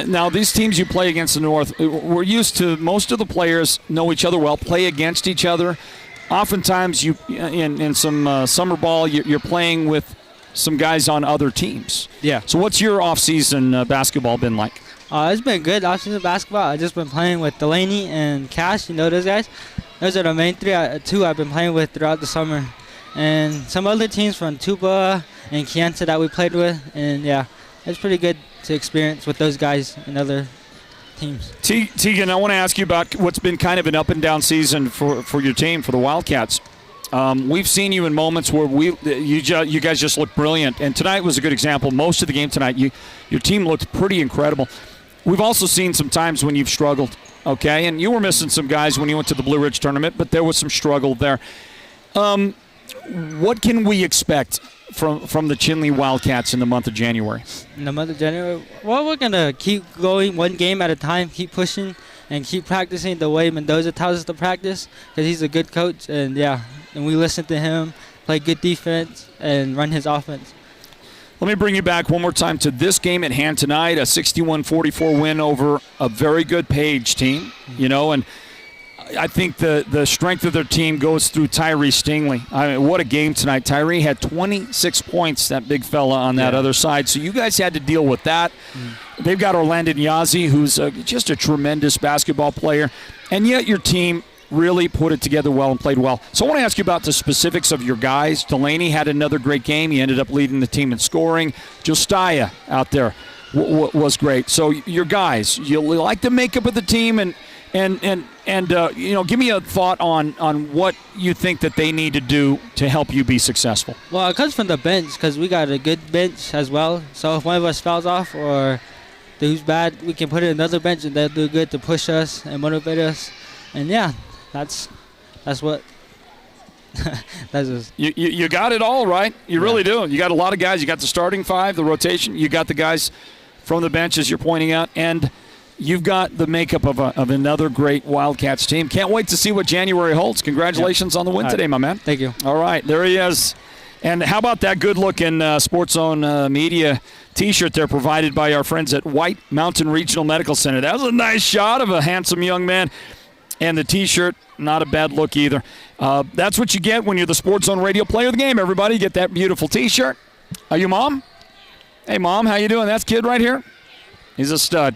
Now, these teams you play against the North, we're used to most of the players know each other well, play against each other. Oftentimes, you in some summer ball, you're playing with some guys on other teams. Yeah. So what's your off-season basketball been like? It's been good off-season basketball. I've just been playing with Delaney and Cash. You know those guys? Those are the main two I've been playing with throughout the summer. And some other teams from Tuba and Kienta that we played with. And, yeah, it's pretty good to experience with those guys and other teams. Tegan, I want to ask you about what's been kind of an up-and-down season for your team, for the Wildcats. We've seen you in moments where you guys just look brilliant, and tonight was a good example. Most of the game tonight, your team looked pretty incredible. We've also seen some times when you've struggled, okay? And you were missing some guys when you went to the Blue Ridge tournament, but there was some struggle there. What can we expect from the Chinle Wildcats in the month of January? In the month of January, well, we're going to keep going one game at a time, keep pushing, and keep practicing the way Mendoza tells us to practice, because he's a good coach, and yeah, and we listen to him, play good defense, and run his offense. Let me bring you back one more time to this game at hand tonight, a 61-44 win over a very good Page team, and I think the strength of their team goes through Tyree Stingley. I mean, what a game tonight. Tyree had 26 points, that big fella on that other side. So you guys had to deal with that. They've got Orlando Nyazi, who's just a tremendous basketball player. And yet your team really put it together well and played well. So I want to ask you about the specifics of your guys. Delaney had another great game. He ended up leading the team in scoring. Josiah out there was great. So your guys, you like the makeup of the team and give me a thought on what you think that they need to do to help you be successful. Well, it comes from the bench because we got a good bench as well. So if one of us fouls off or who's bad, we can put it in another bench and they'll do good to push us and motivate us. And yeah, that's what. That's just. You got it all right. You really do. You got a lot of guys. You got the starting five, the rotation. You got the guys from the bench, as you're pointing out, and you've got the makeup of another great Wildcats team. Can't wait to see what January holds. Congratulations on the win today, my man. Thank you. All right, there he is. And how about that good-looking Sports Zone Media T-shirt there provided by our friends at White Mountain Regional Medical Center. That was a nice shot of a handsome young man. And the T-shirt, not a bad look either. That's what you get when you're the Sports Zone Radio Player of the Game, everybody. You get that beautiful T-shirt. Are you Mom? Hey, Mom, how you doing? That's kid right here. He's a stud.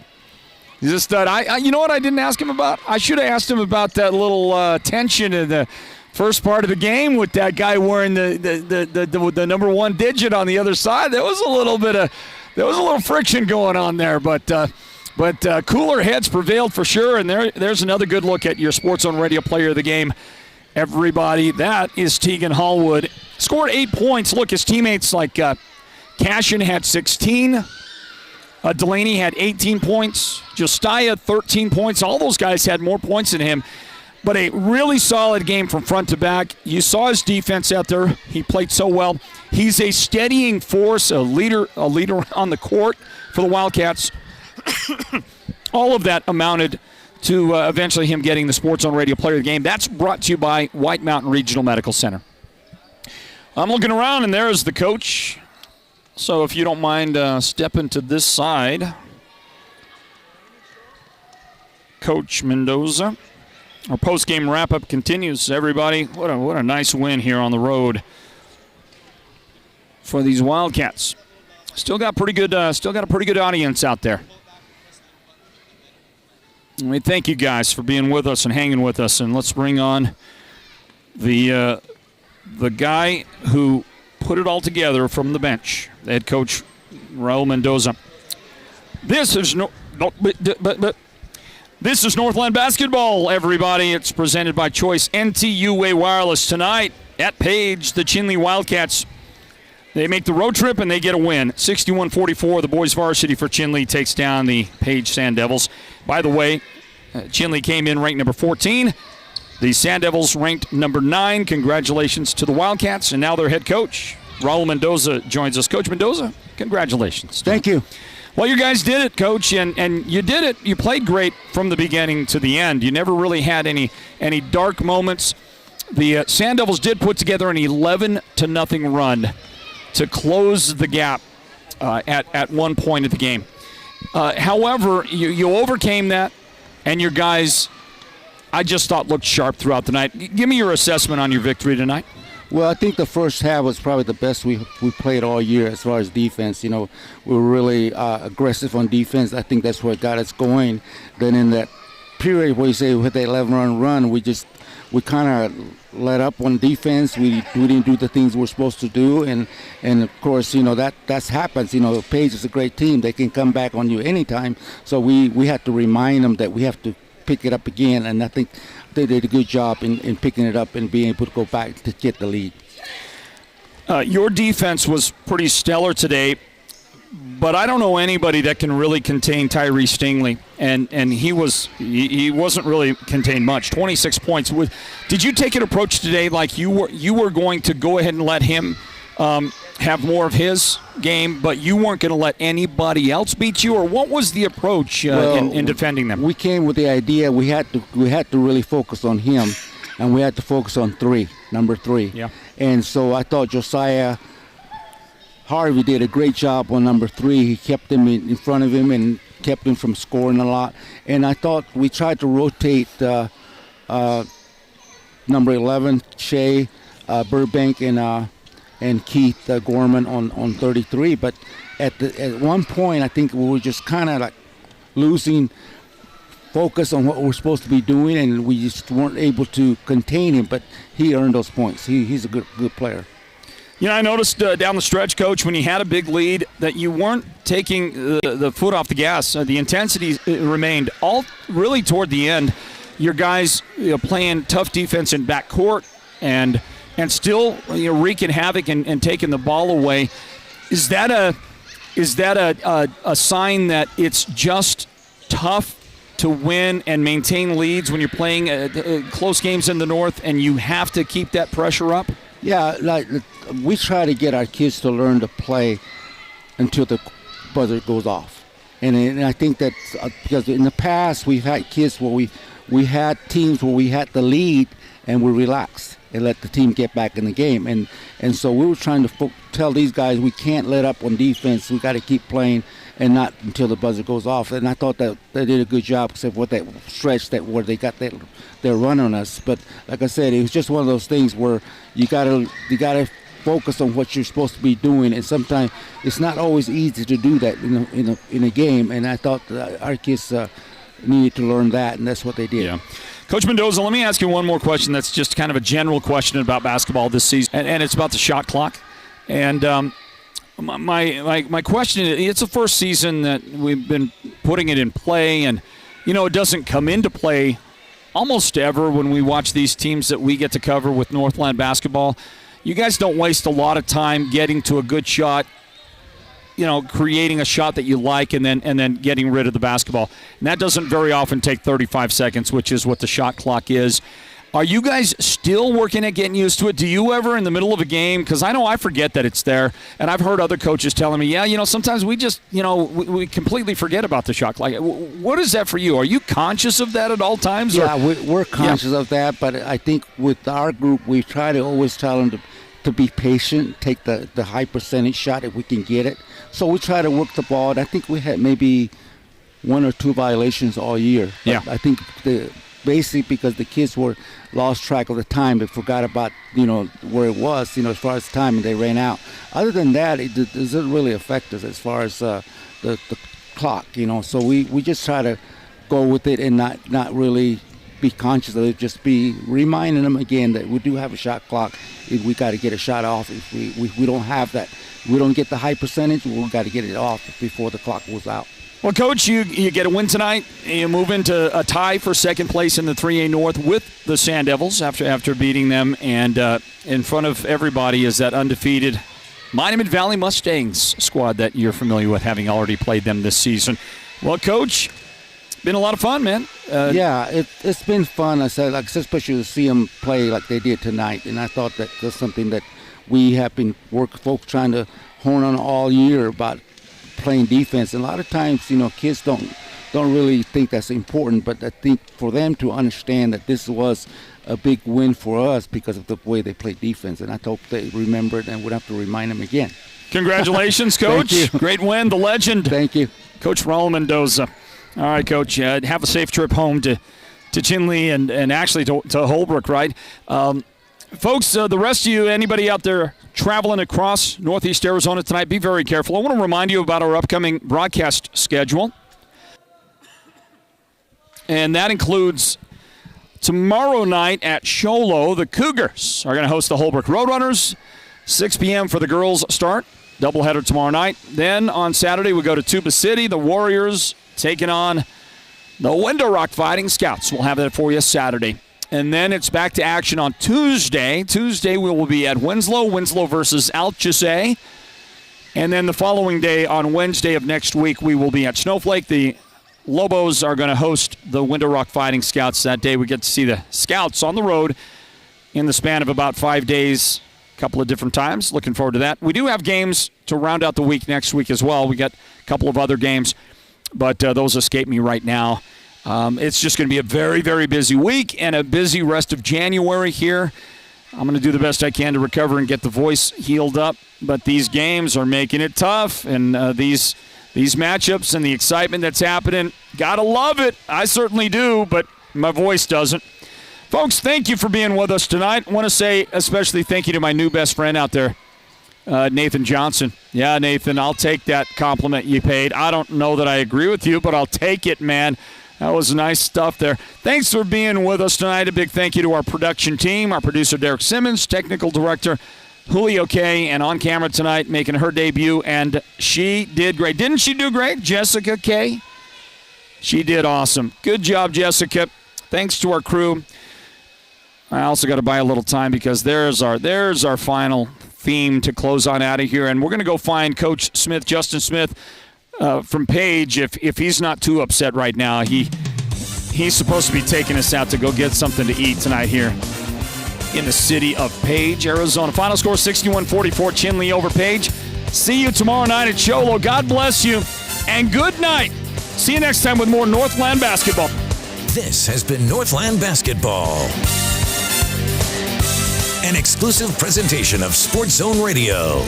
He's a stud. You know what I didn't ask him about? I should have asked him about that little tension in the first part of the game with that guy wearing the number one digit on the other side. There was a little friction going on there, but cooler heads prevailed for sure. And there's another good look at your Sports Zone Radio Player of the Game. Everybody, that is Tegan Hallwood. Scored 8 points. Look, his teammates like Cashin had 16. Delaney had 18 points. Josiah, 13 points. All those guys had more points than him. But a really solid game from front to back. You saw his defense out there. He played so well. He's a steadying force, a leader on the court for the Wildcats. All of that amounted to eventually him getting the Sports Zone Radio Player of the Game. That's brought to you by White Mountain Regional Medical Center. I'm looking around, and there's the coach. So if you don't mind stepping to this side, Coach Mendoza. Our post-game wrap-up continues, everybody. What a nice win here on the road for these Wildcats. Still got a pretty good audience out there. We thank you guys for being with us and hanging with us, and let's bring on the guy who put it all together from the bench, the head coach Raul Mendoza. This is Northland Basketball, everybody. It's presented by Choice NTUA Wireless tonight at Page. The Chinle Wildcats They make the road trip and they get a win. 61-44, the boys varsity for Chinle takes down the Page Sand Devils. By the way, Chinle came in ranked number 14. The Sand Devils ranked number 9. Congratulations to the Wildcats. And now their head coach, Raul Mendoza, joins us. Coach Mendoza, congratulations. Thank you. Well, you guys did it, Coach, and you did it. You played great from the beginning to the end. You never really had any dark moments. The Sand Devils did put together an 11-0 run to close the gap at one point of the game. However, you overcame that, and your guys, I just thought, looked sharp throughout the night. Give me your assessment on your victory tonight. Well, I think the first half was probably the best we played all year as far as defense. You know, we were really aggressive on defense. I think that's what got us going. Then in that period where you say we hit the 11-run run, we kind of let up on defense. We didn't do the things we're supposed to do, and of course, you know, that happens. You know, Page is a great team. They can come back on you anytime. So we had to remind them that we have to pick it up again, and I think they did a good job in picking it up and being able to go back to get the lead. Your defense was pretty stellar today, but I don't know anybody that can really contain Tyree Stingley, and he wasn't really contained much. 26 points. Did you take an approach today like you were going to go ahead and let him have more of his game, but you weren't going to let anybody else beat you, or what was the approach in defending them? We came with the idea we had to really focus on him, and we had to focus on number 3. Yeah. And so I thought Josiah Harvey did a great job on number 3. He kept him in front of him and kept him from scoring a lot. And I thought we tried to rotate number 11, Shea, Burbank, and Keith Gorman on 33, but at one point I think we were just kind of like losing focus on what we're supposed to be doing, and we just weren't able to contain him. But he earned those points. He's a good player. You know, I noticed down the stretch, Coach, when you had a big lead, that you weren't taking the foot off the gas. The intensity remained all really toward the end. Your guys playing tough defense in backcourt and still wreaking havoc and taking the ball away. Is that a sign that it's just tough to win and maintain leads when you're playing close games in the North, and you have to keep that pressure up? Yeah, like we try to get our kids to learn to play until the buzzer goes off, and I think that's because in the past we've had kids where we had teams where we had the lead and we relaxed and let the team get back in the game. And so we were trying to tell these guys we can't let up on defense. We got to keep playing and not until the buzzer goes off. And I thought that they did a good job, except for that stretch where they got their run on us. But like I said, it was just one of those things where you gotta focus on what you're supposed to be doing, and sometimes it's not always easy to do that in a game. And I thought our kids needed to learn that, and that's what they did. Yeah. Coach Mendoza, let me ask you one more question that's just kind of a general question about basketball this season, and it's about the shot clock. And my question is, it's the first season that we've been putting it in play, and, it doesn't come into play almost ever when we watch these teams that we get to cover with Northland Basketball. You guys don't waste a lot of time getting to a good shot, creating a shot that you like and then getting rid of the basketball. And that doesn't very often take 35 seconds, which is what the shot clock is. Are you guys still working at getting used to it? Do you ever in the middle of a game, because I know I forget that it's there, and I've heard other coaches telling me, sometimes we just, we completely forget about the shot clock. What is that for you? Are you conscious of that at all times? Yeah, we're conscious of that, but I think with our group, we try to always tell them to be patient, take the high percentage shot if we can get it. So we try to work the ball, and I think we had maybe 1 or 2 violations all year. But yeah. I think basically because the kids lost track of the time, they forgot about where it was as far as time, and they ran out. Other than that, it doesn't really affect us as far as the clock. So we just try to go with it and not really be conscious of it. Just be reminding them again that we do have a shot clock. If we got to get a shot off, if we don't have that, we don't get the high percentage, we got to get it off before the clock goes out. Well, Coach, you get a win tonight. You move into a tie for second place in the 3A North with the Sand Devils after beating them. And in front of everybody is that undefeated Monument Valley Mustangs squad that you're familiar with, having already played them this season. Well, Coach, been a lot of fun, man. It's been fun. I said, like, especially to see them play like they did tonight. And I thought that was something that we have been folks trying to hone on all year about playing defense. And a lot of times, kids don't really think that's important. But I think for them to understand that this was a big win for us because of the way they play defense. And I hope they remember it and would have to remind them again. Congratulations, Coach. Thank you. Great win, the legend. Thank you. Coach Raul Mendoza. All right, Coach, have a safe trip home to Chinle and actually to Holbrook, right? Folks, the rest of you, anybody out there traveling across Northeast Arizona tonight, be very careful. I want to remind you about our upcoming broadcast schedule. And that includes tomorrow night at Sholo, the Cougars are going to host the Holbrook Roadrunners. 6 p.m. for the girls start. Doubleheader tomorrow night. Then on Saturday, we go to Tuba City. The Warriors taking on the Window Rock Fighting Scouts. We'll have that for you Saturday. And then it's back to action on Tuesday. Tuesday, we will be at Winslow versus Alchese. And then the following day, on Wednesday of next week, we will be at Snowflake. The Lobos are going to host the Window Rock Fighting Scouts. That day, we get to see the Scouts on the road in the span of about 5 days. Couple of different times. Looking forward to that. We do have games to round out the week next week as well. We got a couple of other games, but those escape me right now. It's just going to be a very, very busy week and a busy rest of January here. I'm going to do the best I can to recover and get the voice healed up, but these games are making it tough, and these matchups and the excitement that's happening, gotta love it. I certainly do, but my voice doesn't. Folks, thank you for being with us tonight. I want to say especially thank you to my new best friend out there, Nathan Johnson. Yeah, Nathan, I'll take that compliment you paid. I don't know that I agree with you, but I'll take it, man. That was nice stuff there. Thanks for being with us tonight. A big thank you to our production team, our producer, Derek Simmons, technical director, Julio K., and on camera tonight making her debut, and she did great. Didn't she do great, Jessica K.? She did awesome. Good job, Jessica. Thanks to our crew. I also got to buy a little time because there's our final theme to close on out of here. And we're going to go find Coach Smith, Justin Smith, from Page. If he's not too upset right now, he's supposed to be taking us out to go get something to eat tonight here in the city of Page, Arizona. Final score 61-44, Chinle over Page. See you tomorrow night at Sholo. God bless you, and good night. See you next time with more Northland Basketball. This has been Northland Basketball, an exclusive presentation of Sports Zone Radio.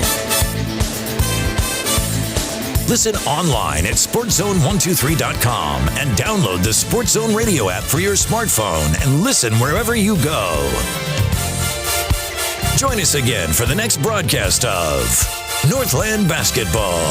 Listen online at SportsZone123.com and download the Sports Zone Radio app for your smartphone and listen wherever you go. Join us again for the next broadcast of Northland Basketball.